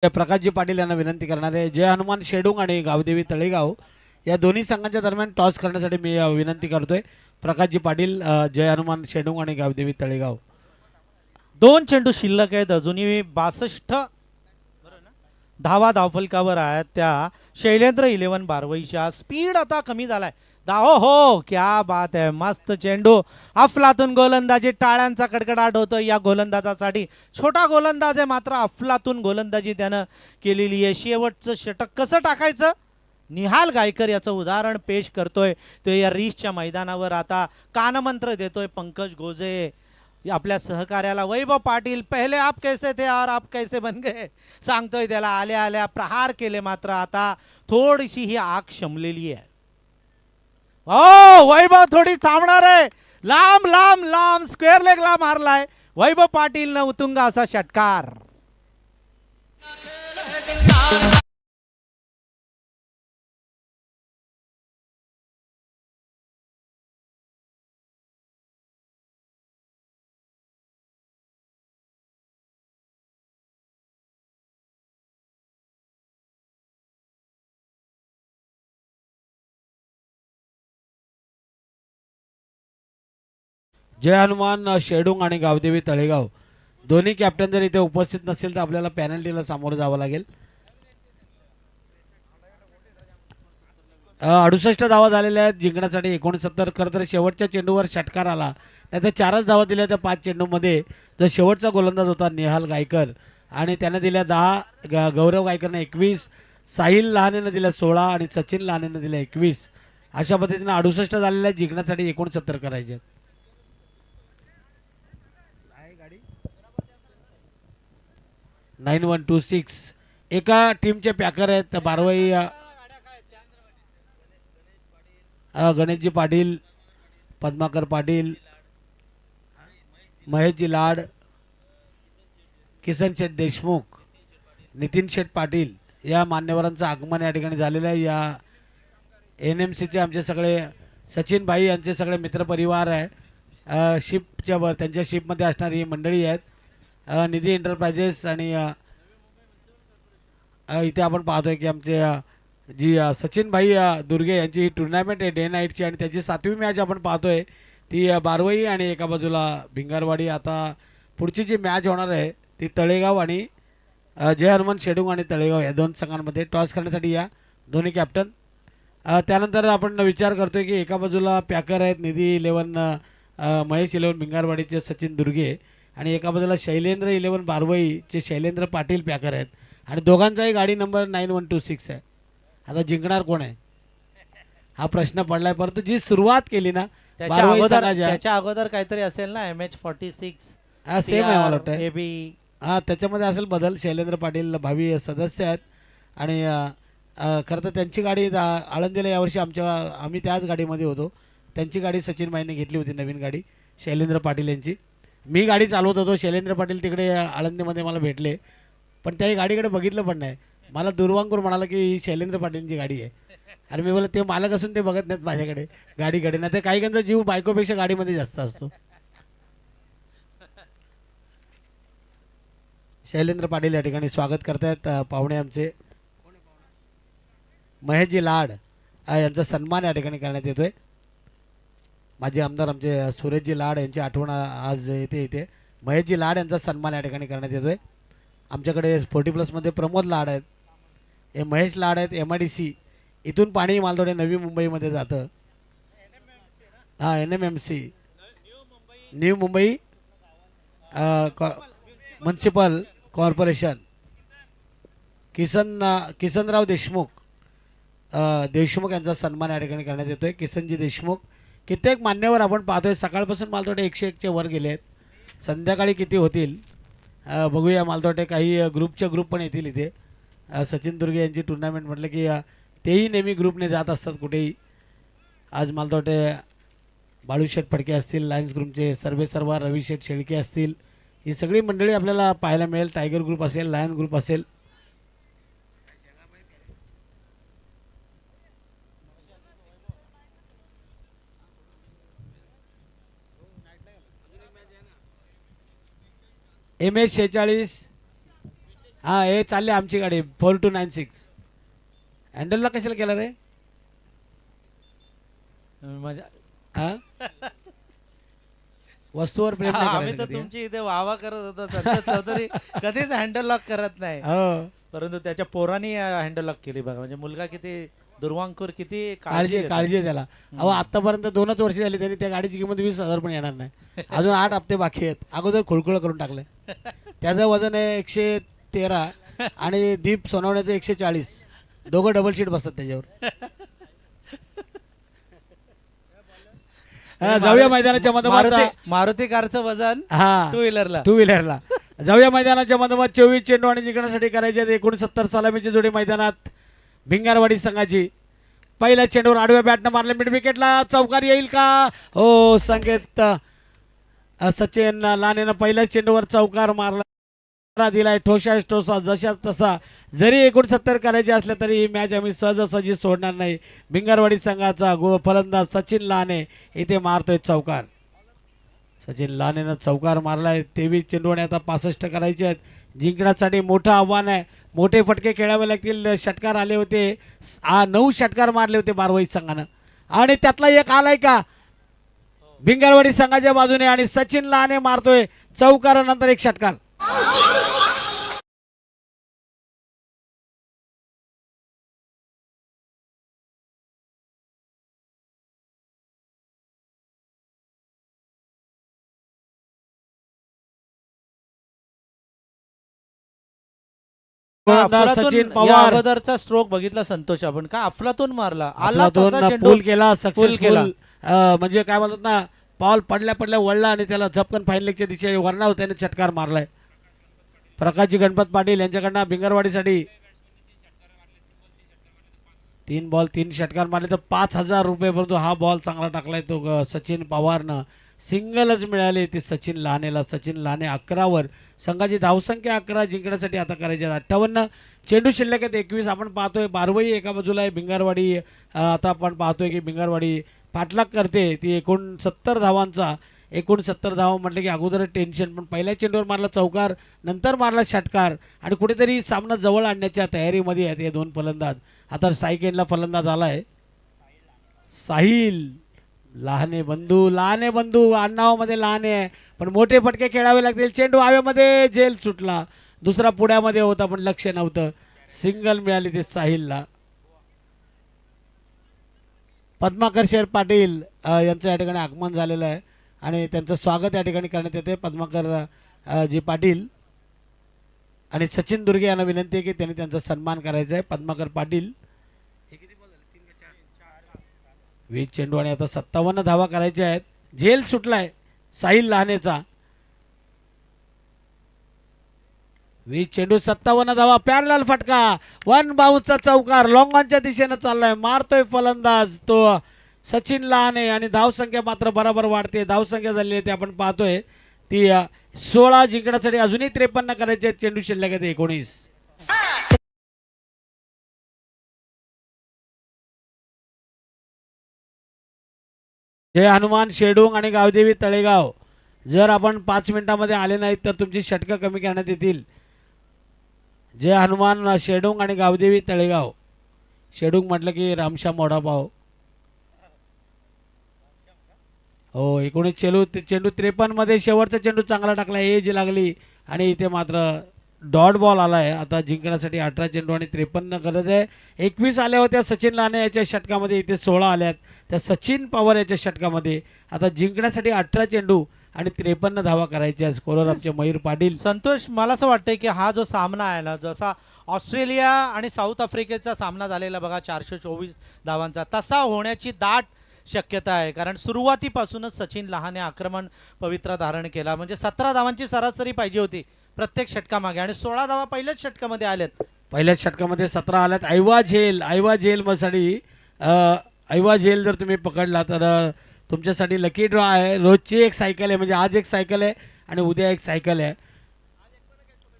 प्रकाशजी पाटील यांना विनंती करणार आहे. जय हनुमान शेडुंग आणि गावदेवी तळेगाव या दोन्ही संघांच्या दरम्यान टॉस करण्यासाठी मी विनंती करतोय. प्रकाशजी पाटील, जय हनुमान शेडुंग आणि गावदेवी तळेगाव. 2 चेंडू शिल्लक आहेत. अजूनही 62 धावा धावफलकावर आहेत त्या शैलेंद्र 11 बारवईच्या. स्पीड आता कमी झालाय. हो क्या बात आहे, मस्त चेंडू. अफलातून गोलंदाजी, टाळ्यांचा कडकडाट होतो या गोलंदाजासाठी. छोटा गोलंदाज आहे, मात्र अफलातून गोलंदाजी त्यानं केलेली आहे. शेवटचं षटक कसं टाकायचं, निहाल गायकर याचं उदाहरण पेश करतोय. ते या रीसच्या मैदानावर आता कानमंत्र देतोय पंकज गोजे आपल्या सहकार्याला. वैभव पाटील, पहिले आप कैसे थे और आप कैसे बन गए सांगतोय त्याला. आल्या आल्या प्रहार केले, मात्र आता थोडीशी ही आग शमलेली आहे. वैभव थोडी थांबणार आहे. लांब स्क्वेअर लेगला मारलाय वैभव पाटील न उतुंगा असा षटकार. जय हनुमान शेडुंग आणि गावदेवी तळेगाव दोन्ही कॅप्टन जर इथे उपस्थित नसेल तर आपल्याला पॅनल्टीला सामोरं जावं लागेल. 68 धावा झालेल्या आहेत जिंकण्यासाठी. 69 खरं तर शेवटच्या चेंडूवर षटकार आला, नाही तर 4च धावा दिल्या त्या 5 चेंडूमध्ये. जो शेवटचा गोलंदाज होता निहाल गायकर आणि त्याने दिल्या 10, गौरव गायकरनं 21, साहिल लहानेनं दिल्या 16 आणि सचिन लहानेनं दिल्या 21. अशा पद्धतीने 68 झालेल्या जिंकण्यासाठी 69 करायचे. 9126 एका टीमचे पॅकर आहेत बारवई. गणेशजी पाटील, पद्माकर पाटील, महेशजी लाड, किसन शेठ देशमुख, नितीन शेठ पाटील या मान्यवरांचं आगमन या ठिकाणी झालेलं आहे. या NMCचे आमचे सगळे सचिन भाई यांचे सगळे मित्रपरिवार आहे. शिपच्या वर त्यांच्या शिपमध्ये असणारी ही मंडळी आहेत. निधी एंटरप्राइजेस आणि इथे आपण पाहतोय की आमचे जी सचिन भाई दुर्गे यांची ही टुर्नामेंट आहे डे नाईटची आणि त्याची 7वी मॅच आपण पाहतोय ती बारवई आणि एका बाजूला भिंगारवाडी. आता पुढची जी मॅच होणार आहे ती तळेगाव आणि जय हनुमान शेडुंग आणि तळेगाव या दोन संघांमध्ये टॉस करण्यासाठी या दोन्ही कॅप्टन. त्यानंतर आपण विचार करतोय की एका बाजूला पॅकर आहेत निधी 11 महेश 11 भिंगारवाडीचे सचिन दुर्गे आणि एका बाजूला शैलेंद्र 11 बारवईचे शैलेंद्र पाटील पॅकर आहेत आणि दोघांचाही गाडी नंबर 9126 आहे. आता जिंकणार कोण आहे हा प्रश्न पडलाय, परंतु जी सुरुवात केली ना बारवई संघाच्या त्याच्या अगोदर काहीतरी असेल ना MH46 सेम आहे मला वाटतं. AB. त्याच्यामध्ये असेल बदल. शैलेंद्र पाटील भावी सदस्य आहेत आणि खरं तर त्यांची गाडी आळंदीला यावर्षी आम्ही त्याच गाडीमध्ये होतो. त्यांची गाडी सचिन माईने घेतली होती नवीन गाडी शैलेंद्र पाटील यांची. मी गाडी चालवत होतो. शैलेंद्र पाटील तिकडे आळंदीमध्ये मला भेटले पण त्याही गाडीकडे बघितलं पण नाही. मला दुर्वांकूर म्हणाला की ही शैलेंद्र पाटीलची गाडी आहे. अरे मी बोला ते मालक असून ते बघत नाहीत माझ्याकडे गाडीकडे. ना ते काहीकांचा जीव बायकोपेक्षा गाडीमध्ये जास्त असतो. शैलेंद्र पाटील या ठिकाणी स्वागत करतायत. पाहुणे आमचे महेशजी लाड यांचा सन्मान या ठिकाणी करण्यात येतोय. माजी आमदार आमचे सुरेशजी लाड यांची आठवण आज येते इथे. महेशजी लाड यांचा सन्मान या ठिकाणी करण्यात येतोय. आमच्याकडे 40+मध्ये प्रमोद लाड आहेत, हे महेश लाड आहेत. MIDC इथून पाणी मालदोडे नवी मुंबईमध्ये जातं. NMMC new Mumbai municipal corporation. Kisanrao Deshmukh यांचा सन्मान या ठिकाणी करण्यात येतोय. किसनजी देशमुख. कित्येक मान्यवर आपण पाहतोय सकाळपासून मालतोटे 101च्या वर गेले आहेत. संध्याकाळी किती होतील बघूया. मालतोटे काही ग्रुप पण येतील इथे. सचिन दुर्गे यांची टुर्नामेंट म्हटलं की तेही नेहमी ग्रुपने जात असतात कुठेही. आज मालतोटे बाळूशेठ फडके असतील, लायन्स ग्रुपचे सर्वेसर्वा रविशेठ शेळके असतील, ही सगळी मंडळी आपल्याला पाहायला मिळेल. टायगर ग्रुप असेल, लायन ग्रुप असेल. MH46 हे चालले आमची गाडी 4296. हँडलला कशाला केला रे माझ्या वस्तूवर प्रेम नाही आम्ही तर करायचं कधी, तुमची इथे वावा करत होतो. संजय चौधरी कधीच हँडल लॉक करत नाही, हो. परंतु त्याच्या पोरांनी हँडल लॉक केली बघा. म्हणजे मुलगा किती दुर्वांकूर, किती काळजी घेतो. आहे त्याला. अहो आतापर्यंत 2च वर्ष झाली त्यांनी त्या गाडीची किंमत 20,000 पण येणार नाही. अजून 8 हप्ते बाकी आहेत. अगोदर खुळखुळ करून टाकले. त्याचं वजन आहे 113 आणि दीप सोनवण्याचं 140. दोघं डबल शीट बसतात त्याच्यावर. जाऊया मैदानाच्या मधोमध. मारुती कारचं वजन हा 2 व्हीलरला. 2 व्हीलरला जाऊया मैदानाच्या मधोमध. 24 चेंडू आणि जिंकण्यासाठी करायचे 69 सलामीची जोडी मैदानात भिंगारवाडी संघाची. पहिल्या चेंडूवर आडव्या बॅटनं मारले मिड विकेटला. चौकार येईल का? हो संकेत सचिन लानेनं पहिल्या चेंडूवर चौकार मारला दिलाय. ठोसा जशा तसा. जरी 69 करायचे असले तरी ही मॅच आम्ही सहजासहजी सोडणार नाही. भिंगारवाडी संघाचा फलंदाज सचिन लाने इथे मारतोय चौकार. सचिन लानेनं चौकार मारलाय. 23 चेंडू आणि आता 65 करायचे आहेत. जिंकण्यासाठी मोठं आव्हान आहे. मोठे फटके खेळावे लागतील. षटकार आले होते. 9 षटकार मारले होते बारवई संघानं आणि त्यातला एक आलाय का भिंगारवाडी संघाच्या बाजूने आणि सचिन लाने मारतोय चौकारानंतर एक षटकार. सचिन पवार अगोदरचा स्ट्रोक बघितला संतोष आपण का अफलातून मारला. आला तसा आपला चेंडू पूल केला. पूल सक्सेसफुल केला. म्हणजे काय म्हणतात ना बॉल पडल्या वळला आणि त्याला झपकन फाईन लेगच्या दिशेने वरणाव त्याने षटकार मारलाय. प्रकाशजी गणपत पाटील यांच्याकडनं भिंगारवाडीसाठी 3 बॉल 3 षटकार मारले तर 5,000 रुपये. परंतु हा बॉल चांगला टाकलाय तो सचिन पवारनं. सिंगलच मिळाली ती सचिन लानेला. सचिन लाने 11वर. संघाची धावसंख्या 11 जिंकण्यासाठी आता करायचे 58 चेंडू शिल्लक आहेत 21. आपण पाहतोय बारवई एका बाजूला आहे, भिंगारवाडी आता आपण पाहतोय की भिंगारवाडी पाठलाग करते ती 69 धावांचा. 69 धावा म्हटलं की अगोदर टेन्शन, पण पहिल्या चेंडूवर मारला चौकार, नंतर मारला षटकार आणि कुठेतरी सामना जवळ आणण्याच्या तयारीमध्ये आहेत हे दोन फलंदाज. आता स्ट्राईक एंडला फलंदाज आलाय साहिल. लहाने बंधू आडनावामध्ये लहाने आहे पण मोठे फटके खेळावे लागतील. चेंडू हवेमध्ये झेल सुटला. दुसरा पुण्यामध्ये होता पण लक्ष नव्हतं. सिंगल मिळाली ते साहिलला. पद्माकर शेर पाटील यांचं या ठिकाणी आगमन झालेलं आहे आणि त्यांचं स्वागत या ठिकाणी करण्यात येते. पद्माकर जी पाटील आणि सचिन दुर्गे यांना विनंती आहे की त्यांनी त्यांचा सन्मान करायचा आहे. पद्माकर पाटील 20 चेंडू आणि आता 57 धावा करायच्या आहेत. झेल सुटलाय साहिल लहानेचा. 20 चेंडू 57 धावा. पॅरलल फटका, वन बाउन्सचा चौकार लॉंग ऑनच्या दिशेनं चाललाय. मारतोय फलंदाज तो सचिन लहाने आणि धावसंख्या मात्र बरोबर वाढते. धावसंख्या झालेली आहे ते आपण पाहतोय ती 16 जिंकण्यासाठी अजूनही 53 करायचे आहेत. चेंडू शिल्लक आहेत 19. जय हनुमान शेडूंग आणि गावदेवी तळेगाव, जर आपण 5 मिनिटांमध्ये आले नाहीत तर तुमची षटकं कमी करण्यात येतील. जय हनुमान शेडूंग आणि गावदेवी तळेगाव. शेडूंग म्हटलं की रामश्याम मोडापाव. हो 19 चेंडू 53 मध्ये शेवटचा चेंडू चांगला टाकला. एज लागली आणि इथे मात्र डॉट बॉल आलाय. आता जिंकण्यासाठी 18 चेंडू आणि 53 गरज आहे. 21 आल्या होत्या सचिन लाने याच्या षटकामध्ये, इथे 16 आल्यात त्या सचिन पवार याच्या षटकामध्ये. आता जिंकण्यासाठी 18 चेंडू आणि 53 धावा करायच्या. स्कोरर आमचे मयूर पाटील. संतोष, मला असं वाटतंय की हा जो सामना आहे ना, जसा ऑस्ट्रेलिया आणि साऊथ आफ्रिकेचा सामना झालेला बघा 424 धावांचा, तसा होण्याची दाट शक्यता आहे. कारण सुरुवातीपासूनच सचिन लहाने आक्रमण पवित्रा धारण केला. म्हणजे 17 धावांची सरासरी पाहिजे होती प्रत्येक षटकामागे आणि 16 धावा पहिल्याच षटकामध्ये आल्यात. पहिल्याच षटकामध्ये 17 आल्यात. ऐवा झेल मसाठी ऐवा झेल जर तुम्ही पकडला तर तुमच्यासाठी लकी ड्रॉ आहे. रोजची एक सायकल आहे, म्हणजे आज एक सायकल आहे आणि उद्या एक सायकल आहे.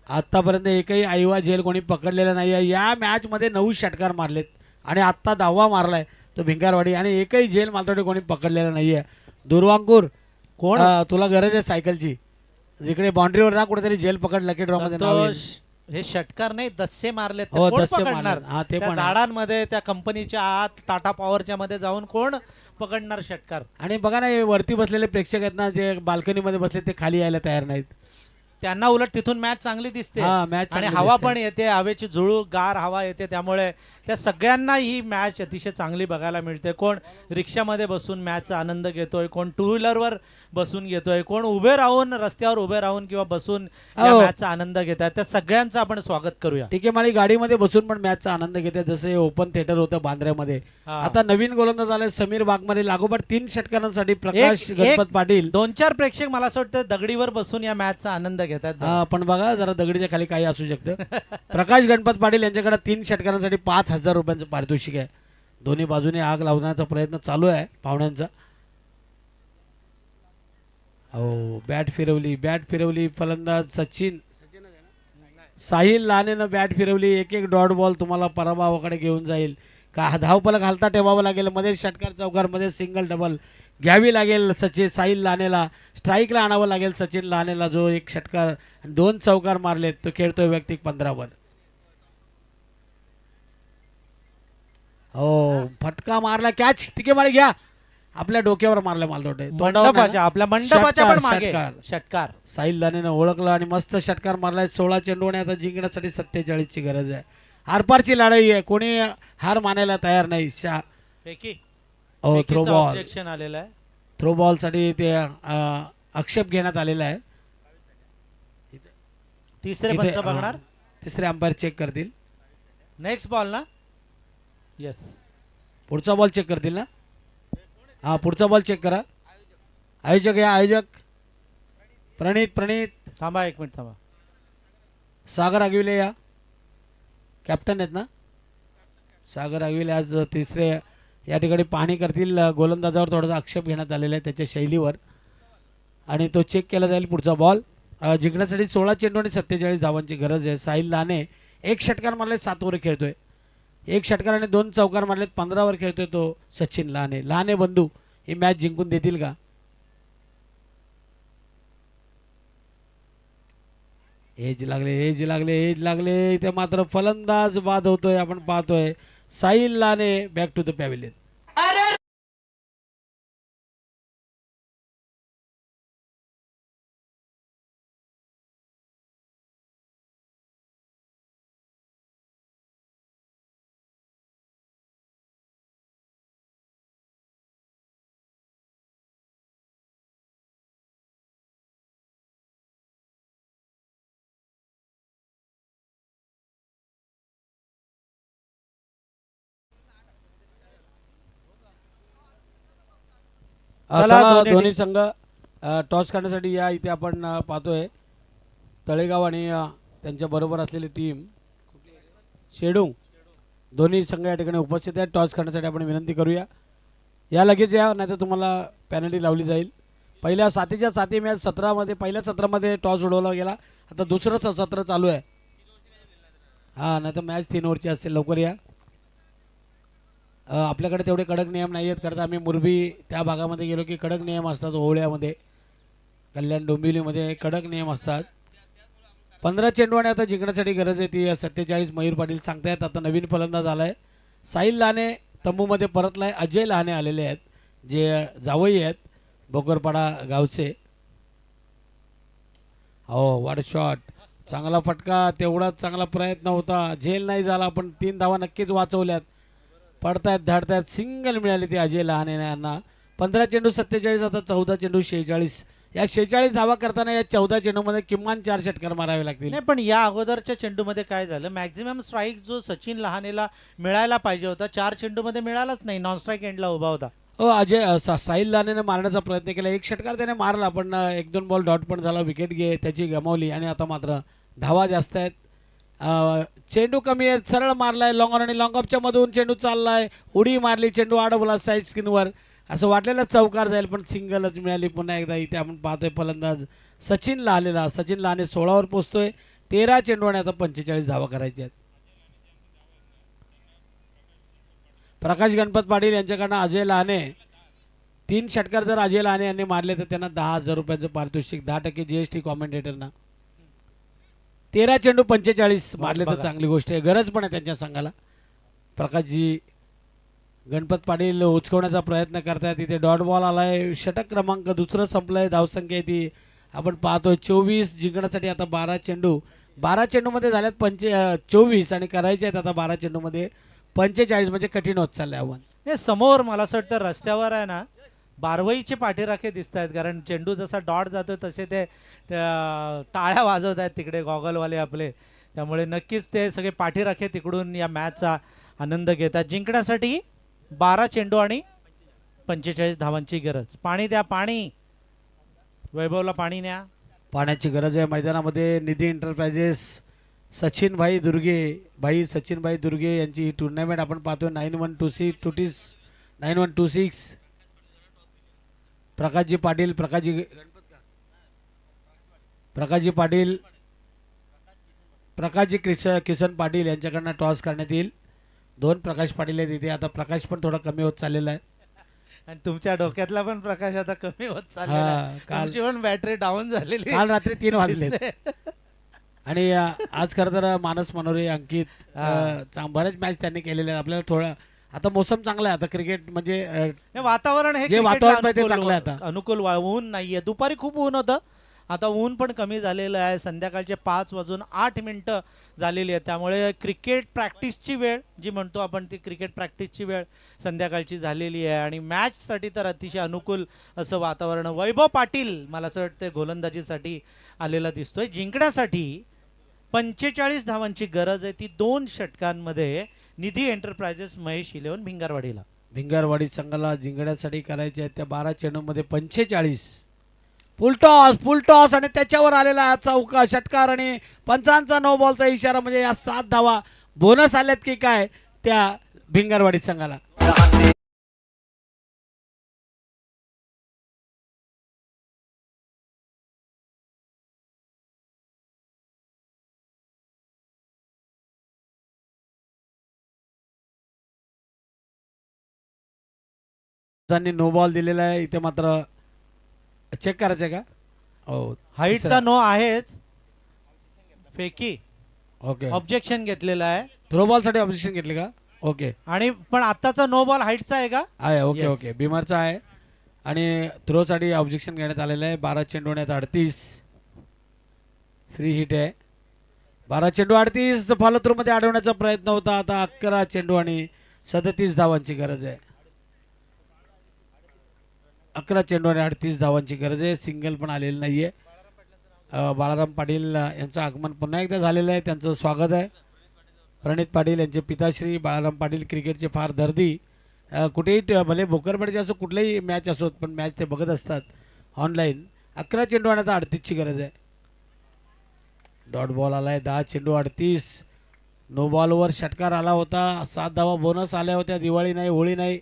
आत्तापर्यंत एकही ऐवा झेल कोणी पकडलेला नाही आहे. या मॅचमध्ये 9 षटकार मारलेत आणि आत्ता 10वा मारलाय तो भिंगारवाडी आणि एकही झेल मालतोडे कोणी पकडलेला नाही आहे. दुर्वांकूर कोण तुला गरज आहे सायकलची. जिकडे बाउंड्रीवर ना कुठेतरी झेल पकड, लकी ड्रॉ मध्ये नाव येईल. संतोष, हे षटकार नाही दस्से मारले. हो, कोण दस्से पकडणार? मारले. हा, ते त्या पण आहे. झाडांमध्ये, त्या कंपनीच्या आत, टाटा पॉवरच्या मध्ये जाऊन कोण पकडणार षटकार? आणि बघा ना, हे वरती बसलेले प्रेक्षक आहेत ना, जे बाल्कनीमध्ये बसले ते खाली यायला तयार नाहीत. त्यांना उलट तिथून मॅच चांगली दिसते हा, मॅच आणि चांगली हवा दिसते. पण येते, हवेची झुळूक गार हवा येते, त्यामुळे त्या सगळ्यांना ही मॅच अतिशय चांगली बघायला मिळते. कोण रिक्षामध्ये बसून मॅचचा आनंद घेतोय, कोण टू व्हीलरवर बसून घेतोय, कोण उभे राहून, रस्त्यावर उभे राहून किंवा बसून या हो. मॅचचा आनंद घेत आहे. त्या सगळ्यांचं आपण स्वागत करूया. ठीक आहे, मला गाडीमध्ये बसून पण मॅचचा आनंद घेते. जसं हे ओपन थिएटर होतं बांद्र्यामध्ये, हा. आता नवीन गोलंदाज आले समीर बागमारे. लागोपाठ 3 षटकारांसाठी प्रकाश एक- गणपत पाटील. 2-4 प्रेक्षक मला असं वाटतं दगडीवर बसून या मॅचचा आनंद घेतात. हा, पण बघा जरा दगडीच्या खाली काही असू शकतं. प्रकाश गणपत पाटील यांच्याकडे 3 षटकारांसाठी 5,000 रुपयांचं पारितोषिक आहे. दोन्ही बाजूने आग लावण्याचा प्रयत्न चालू आहे पाहुण्यांचा. हो, बॅट फिरवली फलंदाज सचिन साहिल लानेनं बॅट फिरवली. एक एक डॉट बॉल तुम्हाला पराभवाकडे घेऊन जाईल. का धावपलक घालता ठेवावं लागेल. मध्ये षटकार चौकार, मध्ये सिंगल डबल घ्यावी लागेल. साहिल लानेला स्ट्राईकला आणावं लागेल. सचिन लानेला जो एक षटकार 2 चौकार मारलेत, तो खेळतोय वैयक्तिक 15 वर. हो, फटका मारला, कॅच तिके माळे घ्या. आपल्या डोक्यावर मारला मालतोटे. मंडपाच्या, आपल्या मंडपाच्या पण मागे षटकार. षटकार. साहिल लानेनं ओळखलं आणि मस्त षटकार मारलाय. 16 चेंडू आणि आता जिंकण्यासाठी 47 ची गरज आहे. आरपारची लढाई आहे, कोणी हार मानायला तयार नाही. फेकी हो, थ्रो बॉल. ऑब्जेक्शन आलेलं आहे. थ्रो बॉल साठी ते आक्षेप घेण्यात आलेला आहे. तिसरे इथे, पंच बघणार. तिसरे अंपायर चेक करतील. नेक्स्ट बॉल ना. येस, पुढचा बॉल चेक करतील ना. हा, पुढचा बॉल चेक करा. आयोजक या, आयोजक प्रणित थांबा 1 मिनिट थांबा. सागर आगविले या, कॅप्टन आहेत ना. सागर आगविले आज तिसरे या ठिकाणी पाहणी करतील. गोलंदाजावर थोडासा आक्षेप घेण्यात आलेला आहे त्याच्या शैलीवर आणि तो चेक केला जाईल. पुढचा बॉल. जिंकण्यासाठी 16 चेंडू आणि 47 धावांची गरज आहे. साहिल लाने 1 षटकार मारले, 7 ओव्हर खेळतोय. 1 षटकार आणि 2 चौकार मारलेत, 15 ओव्हर खेळतोय तो सचिन लाने बंधू. ही मॅच जिंकून देतील का? एज लागले. इथे मात्र फलंदाज बाद होतोय. आपण पाहतोय साहिल लाने बॅक टू द पॅव्हिलियन. चला, चला दोन्ही दोन्ही संघ टॉस करण्यासाठी या इथे आपण पाहतोय तळेगाव आणि त्यांच्या बरोबर असलेली टीम शेडू दोन्ही संघ या ठिकाणी उपस्थित आहेत. टॉस करण्यासाठी आपण विनंती करूया. या लगेच या, नाहीतर तुम्हाला पेनल्टी लावली जाईल. पहिल्या सातीच्या साती मॅच 17मध्ये पहिल्या सत्रामध्ये टॉस उडवला गेला. आता दुसरं सत्र चालू आहे. हां, नाही तर मॅच 3 ओव्हरची असते. लवकर या. आपल्याकडे तेवढे कडक नियम नाही आहेत. करता आम्ही मुरबी त्या भागामध्ये गेलो की कडक नियम असतात. ओवळ्यामध्ये कल्याण डोंबिवलीमध्ये कडक नियम असतात. 15 चेंडू आणि आता जिंकण्यासाठी गरज आहे ती 47. मयूर पाटील सांगतायत. आता नवीन फलंदाज आलाय साहिल लाने तंबूमध्ये परतलाय. अजय लाने आलेले आहेत जे जावई आहेत बोकरपाडा गावचे. हो, वाट शॉट, चांगला फटका, तेवढाच चांगला प्रयत्न होता. झेल नाही झाला पण 3 धावा नक्कीच वाचवल्यात. पडतायत धाडतायत. सिंगल मिळाली ती अजय लहाने यांना. 15 चेंडू 47. आता 14 चेंडू 46. या 46 धावा करताना या 14 चेंडूमध्ये किमान 4 षटकार मारावे लागतील. नाही, पण या अगोदरच्या चेंडूमध्ये काय झालं, मॅक्झिमम स्ट्राईक जो सचिन लहानेला मिळायला पाहिजे होता 4 चेंडूमध्ये मिळालाच नाही. नॉन स्ट्राईक एंडला उभा होता. हो, साहिल लानेने मारण्याचा प्रयत्न केला. 1 षटकार त्याने मारला पण 1-2 बॉल डॉट पण झाला. विकेट त्याची गमावली आणि आता मात्र धावा जास्त आहेत. चेंडू कमी आहेत. सरळ मारलाय लॉंग ऑन आणि लॉंग ऑफच्या मधून चेंडू चाललाय. उडी मारली, चेंडू अडवला साईड स्क्रीनवर. असं वाटलेलं चौकार जाईल पण सिंगलच मिळाली. पुन्हा एकदा इथे आपण पाहतोय फलंदाज सचिन लहानेला. सचिन लहाने 16वर पोहोचतोय. 13 चेंडू आणि आता 45 धावा करायच्या आहेत. प्रकाश गणपत पाटील यांच्याकडनं अजय लहाने 3 षटकार जर अजय लहाने यांनी मारले तर त्यांना 10,000 रुपयाचं पारितोषिक, 10% GST कॉमेंटेटरना. 13 चेंडू 45 मारले तर चांगली गोष्ट आहे. गरज पण आहे त्यांच्या संघाला. प्रकाशजी गणपत पाटील उचकवण्याचा प्रयत्न करतायत. इथे डॉट बॉल आलाय. षटक क्रमांक दुसरं संपलंय. धावसंख्या आहे ती आपण पाहतोय 24. जिंकण्यासाठी आता 12 चेंडू. 12 चेंडूमध्ये झाल्यात 24 आणि करायचे आहेत आता 12 चेंडूमध्ये 45. म्हणजे कठीण होत चाललंय आव्हान. हे समोर मला असं वाटतं रस्त्यावर आहे ना बारवईचे पाठीराखे दिसत आहेत, कारण चेंडू जसा डॉट जातो तसे ते टाळ्या वाजवत आहेत तिकडे गॉगलवाले आपले. त्यामुळे नक्कीच ते सगळे पाठीराखे तिकडून या मॅचचा आनंद घेतात. जिंकण्यासाठी 12 चेंडू आणि 45 धावांची गरज. पाणी द्या, पाणी. वैभवला पाणी न्या. पाण्याची गरज आहे मैदानामध्ये. निधी एंटरप्राइजेस सचिन भाई दुर्गे यांची ही टुर्नामेंट आपण पाहतोय. 9126 प्रकाशजी पाटील किसन पाटील यांच्याकडनं टॉस करण्यात येईल. 2 प्रकाश पाटील आहेत इथे. आता प्रकाश पण थोडा कमी होत चाललेला आहे. आणि तुमच्या डोक्यातला पण प्रकाश आता कमी होत चाललेला हा, आहे. तुमची पण बॅटरी डाऊन झालेली काल रात्री 3 वाजले. दिसते. आणि आज खरं तर मानस मनोरे अंकित बरेच मॅच त्यांनी केलेले आहेत. आपल्याला थोडा आता मोसम चांगला आहे. आता क्रिकेट म्हणजे हे वातावरण हे जे क्रिकेटला वातावरण आहे ते अनुकूल चांगलं आहे आता. अनुकूल ऊन नाहीये. दुपारी खूप ऊन होतं, आता ऊन पण कमी झालेलं आहे. संध्याकाळचे 5:08 झालेली आहे. त्यामुळे क्रिकेट प्रॅक्टिसची वेळ जी म्हणतो आपण ती क्रिकेट प्रॅक्टिसची वेळ संध्याकाळची झालेली आहे. आणि मॅचसाठी तर अतिशय अनुकूल असं वातावरण. वैभव पाटील मला असं वाटतं गोलंदाजीसाठी आलेला दिसतोय. जिंकण्यासाठी 45 धावांची गरज आहे. ती 2 षटकांमध्ये. निधी एंटरप्राइजेस महेश इलेव्हन भिंगारवाडीला. भिंगारवाडी संघाला जिंकण्यासाठी करायचे आहेत त्या 12 चेंडूमध्ये 45. फुल टॉस आणि त्याच्यावर आलेला हा चौका षटकार आणि पंचांचा नो बॉलचा इशारा. म्हणजे या 7 धावा बोनस आल्यात की काय त्या भिंगारवाडी संघाला. नो बॉल दिलेला आहे. इथे मात्र चेक करायचं आहे का? हो, हाईटचा नो आहेच. फेकी ओके. ऑब्जेक्शन घेतलेलं आहे. थ्रो बॉल साठी ऑब्जेक्शन घेतले का? ओके आणि पण आताचा नो बॉल हाईटचा आहे का? आहे. Okay Yes. ओके. बिमरचा आहे आणि थ्रोसाठी ऑब्जेक्शन घेण्यात आलेलं आहे. 12 चेंडू आणि 38 फ्री हिट आहे. 12 चेंडू 38 फॉलो थ्रू मध्ये अडवण्याचा प्रयत्न होता. आता 11 चेंडू आणि 37 धावांची गरज आहे. 11 चेंडू आणि 38 धावांची गरज आहे. सिंगल पण आलेलं नाहीये. बाळाराम पाटील यांचं आगमन पुन्हा एकदा झालेलं आहे. त्यांचं स्वागत आहे. प्रणित पाटील यांचे पिताश्री बाळाराम पाटील क्रिकेटचे फार दर्दी कुठेही भले भोकरपडचे असो कुठल्याही मॅच असोत पण मॅच ते बघत असतात ऑनलाईन. 11 चेंडू आणि आता 38ची गरज आहे. डॉट बॉल आलाय. 10 चेंडू 38. नो बॉलवर षटकार आला होता. 7 धावा बोनस आल्या होत्या. दिवाळी नाही होळी नाही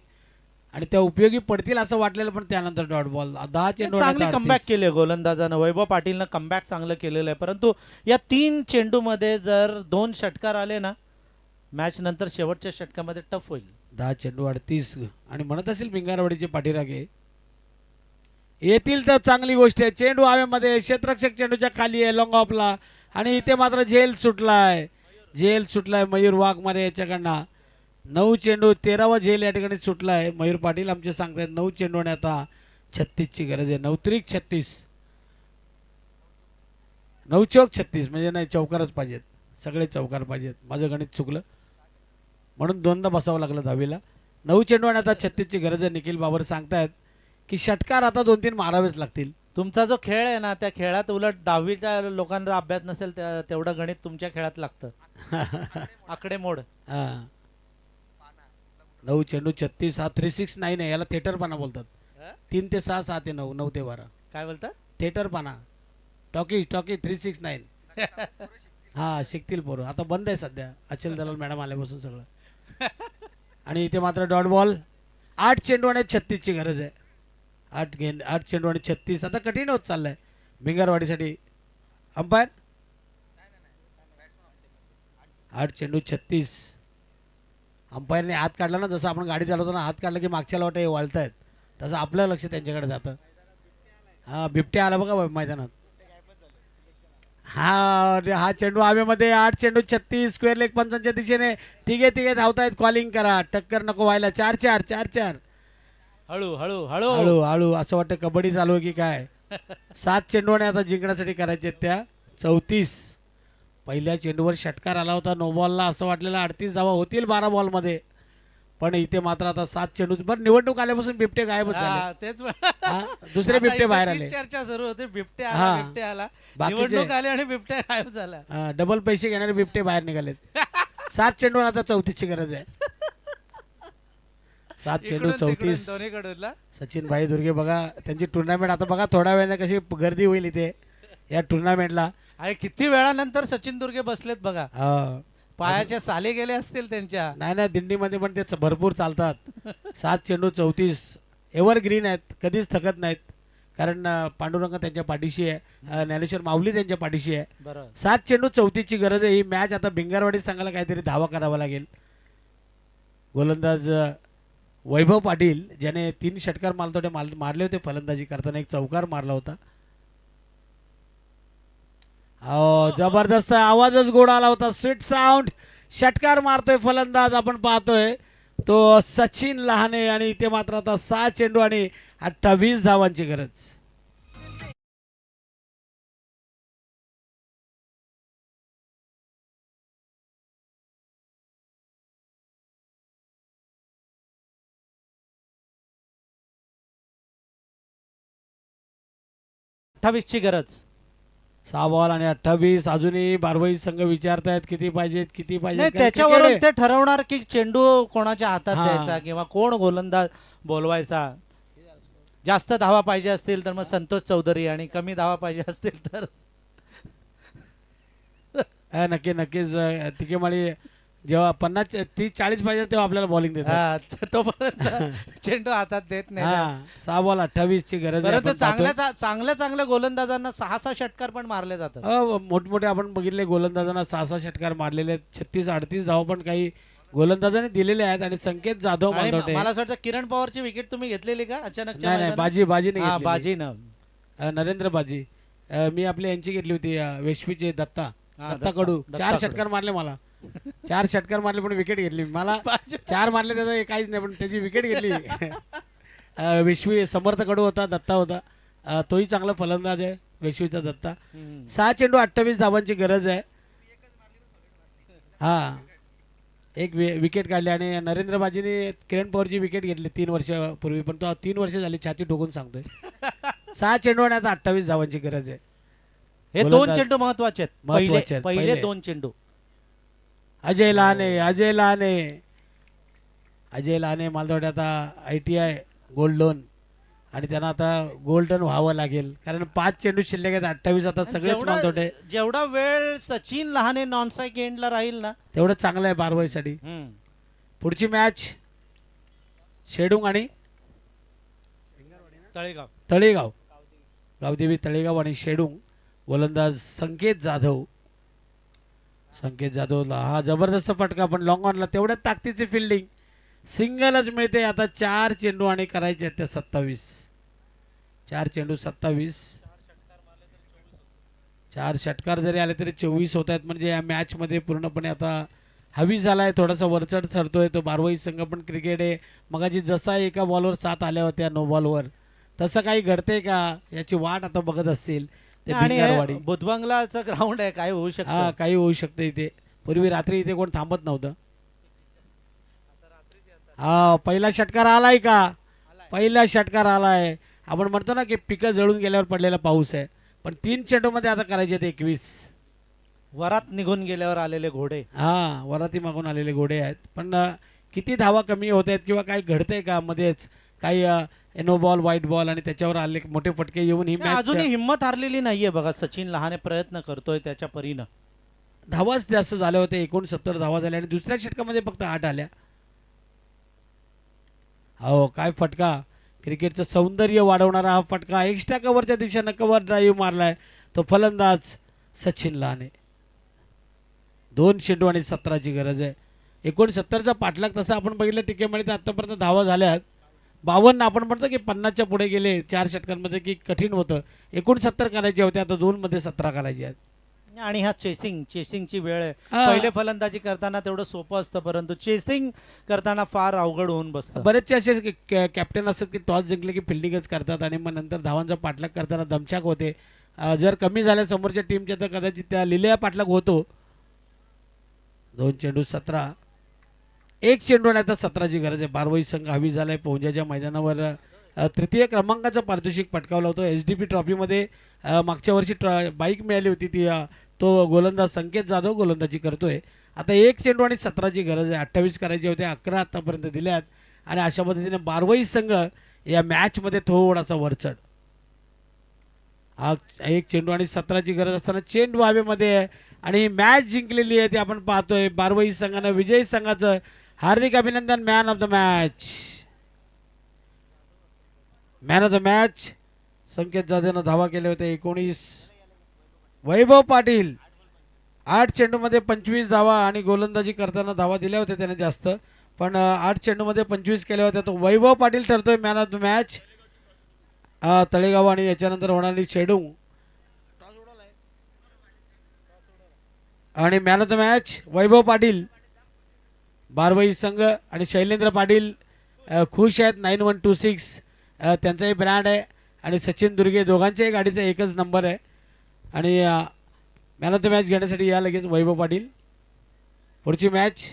आणि त्या उपयोगी पडतील असं वाटलेलं पण त्यानंतर डॉट बॉल. 10 चेंडू चांगली कमबॅक केली गोलंदाजानं. वैभव पाटीलनं कमबॅक चांगलं केलेलं आहे. परंतु या 3 चेंडूमध्ये जर 2 षटकार आले ना मॅच नंतर शेवटच्या षटकामध्ये टफ होईल. 10 चेंडू 38 आणि म्हणत असेल भिंगारवाडीचे पाठीराखे येतील तर चांगली गोष्ट आहे. चेंडू हवेमध्ये. क्षेत्ररक्षक चेंडूच्या खाली आहे लॉंग ऑफला आणि इथे मात्र झेल सुटलाय. झेल सुटलाय मयूर वाघमारे याच्याकडनं. 9 चेंडू 13वा झेल या ठिकाणी सुटलाय. मयूर पाटील आमचे सांगतायत 9 चेंडू आणि आता 36ची गरज आहे. 9 त्रिक 36. 9 चौक 36 म्हणजे नाही चौकारच पाहिजेत. सगळे चौकार पाहिजेत. माझं गणित चुकलं म्हणून दोनदा बसावं लागलं 10वीला. 9 चेंडू आणि आता 36ची गरज आहे. निखिल बाबर सांगतायत की षटकार आता 2-3 मारावेच लागतील. तुमचा जो खेळ आहे ना त्या खेळात उलट 10वीच्या लोकांना अभ्यास नसेल तेवढं गणित तुमच्या खेळात लागतं. आकडेमोड. हां 9 चेंडू 36. हा 369 आहे. याला थिएटर पाना बोलतात. 3 ते 6, 6 ते 9, 9 ते 12 काय बोलतात थिएटर पाना. टॉकीज 369. हा शिकतील पोरं. आता बंद आहे सध्या अचल दलाल मॅडम आल्यापासून सगळं. आणि इथे मात्र डॉट बॉल. 8 चेंडू आणि 36ची गरज आहे. 8 चेंडू आणि 36. आता कठीण होत चाललंय भिंगारवाडीसाठी. अंपायर 8 चेंडू 36. अंपायरने हात काढला ना जसं आपण गाडी चालवतो ना हात काढला की मागच्या वाटे वळतायत तसं आपलं लक्ष त्यांच्याकडे जातं. हा बिबट्या आला बघा मैदानात. हा चेंडू हवेमध्ये. 8 चेंडू 36. स्क्वेअर लेग पंचांच्या दिशेने तिघे धावतायत. कॉलिंग करा. टक्कर नको व्हायला. 4-4 4-4. हळू हळू हळू हळू हळू असं वाटतं कबड्डी चालू आहे की काय. 7 चेंडू आणि आता जिंकण्यासाठी करायचे त्या 34. पहिल्या चेंडूवर षटकार आला होता नो बॉलला. असं वाटलेलं 38 धावा होतील 12 बॉलमध्ये पण इथे मात्र आता 7 चेंडू. बरं निवडणूक आल्यापासून बिबटे गायबच झाले. तेच दुसरे बिबटे बाहेर आले. चर्चा सुरू होते. बिबट्या हा. आला बिबट्या आला. बाकीचे- निवडणूक आली आणि बिबट्या गायब झाला. डबल पैसे घेणारे बिबटे बाहेर निघालेत. 7 चेंडू आणि आता 34ची गरज आहे. 7 चेंडू इकडून तिकडून 34. दोन्हीकडूनला. सचिन भाई दुर्गे बघा त्यांची टुर्नामेंट आता बघा थोड्या वेळाने कशी गर्दी होईल इथे या टुर्नामेंटला. अरे किती वेळानंतर सचिन दुर्गे बसलेत बघा. हा. पायाच्या साले गेले असतील त्यांच्या. नाही दिंडीमध्ये पण ते भरपूर चालतात. 7 चेंडू 34. एव्हर ग्रीन आहेत. कधीच थकत नाहीत कारण पांडुरंग त्यांच्या पाठीशी आहे. ज्ञानेश्वर माऊली त्यांच्या पाठीशी आहे. बरोबर. 7 चेंडू 34ची गरज आहे. ही मॅच आता भिंगारवाडी संघाला काहीतरी धावा करावा लागेल. गोलंदाज वैभव पाटील ज्याने 3 षटकार मारले होते फलंदाजी करताना. एक चौकार मारला होता. जबरदस्त आवाजच गोड आला होता. Sweet sound. षटकार मारतोय फलंदाज आपण पाहतोय तो सचिन लहाने आणि इथे मात्र आता 6 चेंडू आणि 28 धावांची गरज. ची गरज. 6 बॉल आणि 28. अजूनही बारवाई संघ विचारतायत किती पाहिजेत किती नाही पाहिजेत. त्याच्यावरून ते ठरवणार की चेंडू कोणाच्या हातात हा. द्यायचा किंवा कोण गोलंदाज बोलवायचा. जास्त धावा पाहिजे असतील तर मग संतोष चौधरी आणि कमी धावा पाहिजे असतील तर नक्कीच तिके माळी जेव्हा 50 30 40 पाहिजे तेव्हा आपल्याला बॉलिंग देतात. तोपर्यंत चेंडू हातात देत नाही. 6 बॉल 28ची गरज आहे. परंतु आपण पाहतोय. चांगल्या गोलंदाजांना 6 षटकार पण मारले जातात. मोठमोठे आपण बघितले गोलंदाजांना 6 षटकार मारलेले आहेत. 36-38 धावा पण काही गोलंदाजाने दिलेले आहेत आणि संकेत जाधव आणि मालवटे. मला असं वाटतं किरण पवारची विकेट तुम्ही घेतलेली का अचानक. नाही बाजीने घेतली. बाजीनं. नरेंद्र बाजी. मी आपली यांची घेतली होती वेश्वीचे दत्ता कडू. 4 षटकार मारले मला. 4 षटकार मारले पण विकेट घेतली. मला 4 मारले त्याचं काहीच नाही पण त्याची विकेट घेतली. वेश्वी समर्थ कडू होता. दत्ता होता. तोही चांगला फलंदाज आहे वेश्वीचा दत्ता. 6 चेंडू 28 धावांची गरज आहे. हा एक विकेट काढली आणि नरेंद्र बाजीने किरण पवारची विकेट घेतली 3 वर्षापूर्वी पण तो 3 वर्ष झाली छाती ठोकून सांगतोय. 6 चेंडू आणि आता 28 धावांची गरज आहे. हे 2 चेंडू महत्वाचे आहेत. पहिले 2 चेंडू. अजय लहाने अजय लहाने मला तर वाटतं आता ITI गोल्ड लोन आणि त्यांना आता गोल्डन व्हावं लागेल कारण 5 चेंडू शिल्लक आहेत 28 आता सगळेच मालतोटे जेवढा वेळ सचिन लहाने नॉन स्ट्राईक एंडला राहील ना तेवढं चांगलं आहे बारवाईसाठी. पुढची मॅच शेडूंग आणि तळेगाव. तळेगाव गावदेवी तळेगाव आणि शेडूंग. गोलंदाज संकेत जाधव. संकेत जाधवला हा जबरदस्त फटका पण लॉंग ऑनला तेवढ्या ताकदीची फिल्डिंग सिंगलच मिळते. आता 4 चेंडू आणि करायचे आहेत त्या 27. 4 चेंडू 27. 4 षटकार जरी आले तरी 24 होत आहेत म्हणजे या मॅच मध्ये पूर्णपणे आता हवी झालाय थोडासा वरचढ ठरतोय तो बारवाई संघ पण. क्रिकेट आहे मगाची जसा एका बॉलवर 7 आल्या होत्या नो बॉलवर तसं काही घडते का याची वाट आता बघत असतील ते आणि भिंगारवाडी. बुधबंगलाचं ग्राउंड आहे काय होऊ हा शकतं. काही होऊ शकतं इथे. पूर्वी रात्री इथे कोण थांबत नव्हतं. हा पहिला षटकार आलाय का. पहिला षटकार आलाय. आपण म्हणतो ना की पिकं जळून गेल्यावर पडलेला पाऊस आहे पण 3 चेंडू मध्ये आता करायचे आहेत 21. वरात निघून गेल्यावर आलेले घोडे. हा वराती मागून आलेले घोडे आहेत पण किती धावा कमी होत आहेत किंवा काही घडतंय का मध्येच काही नो बॉल व्हाईट बॉल आणि त्याच्यावर आले मोठे फटके येऊन ही मॅच अजूनही हिंमत हारलेली नाहीये बघा. सचिन लहाने प्रयत्न करतोय त्याच्या परीनं. धावाच जास्त झाल्या होत्या 69 धावा झाल्या आणि दुसऱ्या षटकामध्ये फक्त 8 आल्या. हो काय फटका. क्रिकेटचं सौंदर्य वाढवणारा हा फटका. एक्स्ट्रा कव्हरच्या दिशेनं कव्हर ड्राईव्ह मारलाय तो फलंदाज सचिन लहाने. 2 चेंडू आणि 17ची गरज आहे. 69चा पाठलाग तसा आपण बघितलं टिकेमध्ये तर आतापर्यंत धावा झाल्यात 52. आपण म्हणतो की 50च्या पुढे गेले 4 षटकांमध्ये की कठीण होतं. 69 करायचे होते आता 2 मध्ये 17 करायचे आहेत. आणि हा चेसिंगची वेळ आहे. हा. पहिले फलंदाजी करताना तेवढं सोपं असतं परंतु चेसिंग करताना फार अवघड होऊन बसतं. बरेचसे असे कॅप्टन असतात की टॉस जिंकले की फिल्डिंगच करतात आणि मग नंतर धावांचा पाठलाग करताना दमछाक होते. जर कमी झाल्या समोरच्या टीमच्या तर कदाचित त्या लिहिलेला पाठलाग होतो. 2 चेंडू 17. 1 चेंडू आणि आता 17ची गरज आहे. बारवाई संघ हवी झालाय पोंजाच्या मैदानावर. तृतीय क्रमांकाचं पारितोषिक पटकावलं होतं SDP ट्रॉफीमध्ये. मागच्या वर्षी बाईक मिळाली होती ती तो गोलंदाज संकेत जाधव गोलंदाजी करतोय. आता 1 चेंडू आणि 17ची गरज आहे. 28 करायचे होते 11 आतापर्यंत दिल्यात आणि अशा पद्धतीने बारवाई संघ या मॅचमध्ये थोडासा वरचढ. हा 1 चेंडू आणि 17ची गरज असताना चेंडू हवेमध्ये आहे आणि मॅच जिंकलेली आहे ते आपण पाहतोय. बारवाई संघानं विजयी संघाचं हार्दिक अभिनंदन. Man of the match. Man of the match Sanket जाधवनं धावा केले होते 19. वैभव पाटील 8 चेंडूमध्ये 25 धावा आणि गोलंदाजी करताना धावा दिल्या होत्या त्याने जास्त पण 8 चेंडूमध्ये 25 केल्या होत्या. तो वैभव पाटील ठरतोय man of the match. Talegaon आणि याच्यानंतर होणारी शेडूंग आणि man of the match Vaibhav Patil. बारवाई संघ आणि शैलेंद्र पाटील खुश आहेत. 9126 त्यांचाही ब्रँड आहे आणि सचिन दुर्गे दोघांच्याही गाडीचा एकच नंबर आहे आणि मॅन ऑफ द मॅच घेण्यासाठी या लगेच वैभव पाटील. पुढची मॅच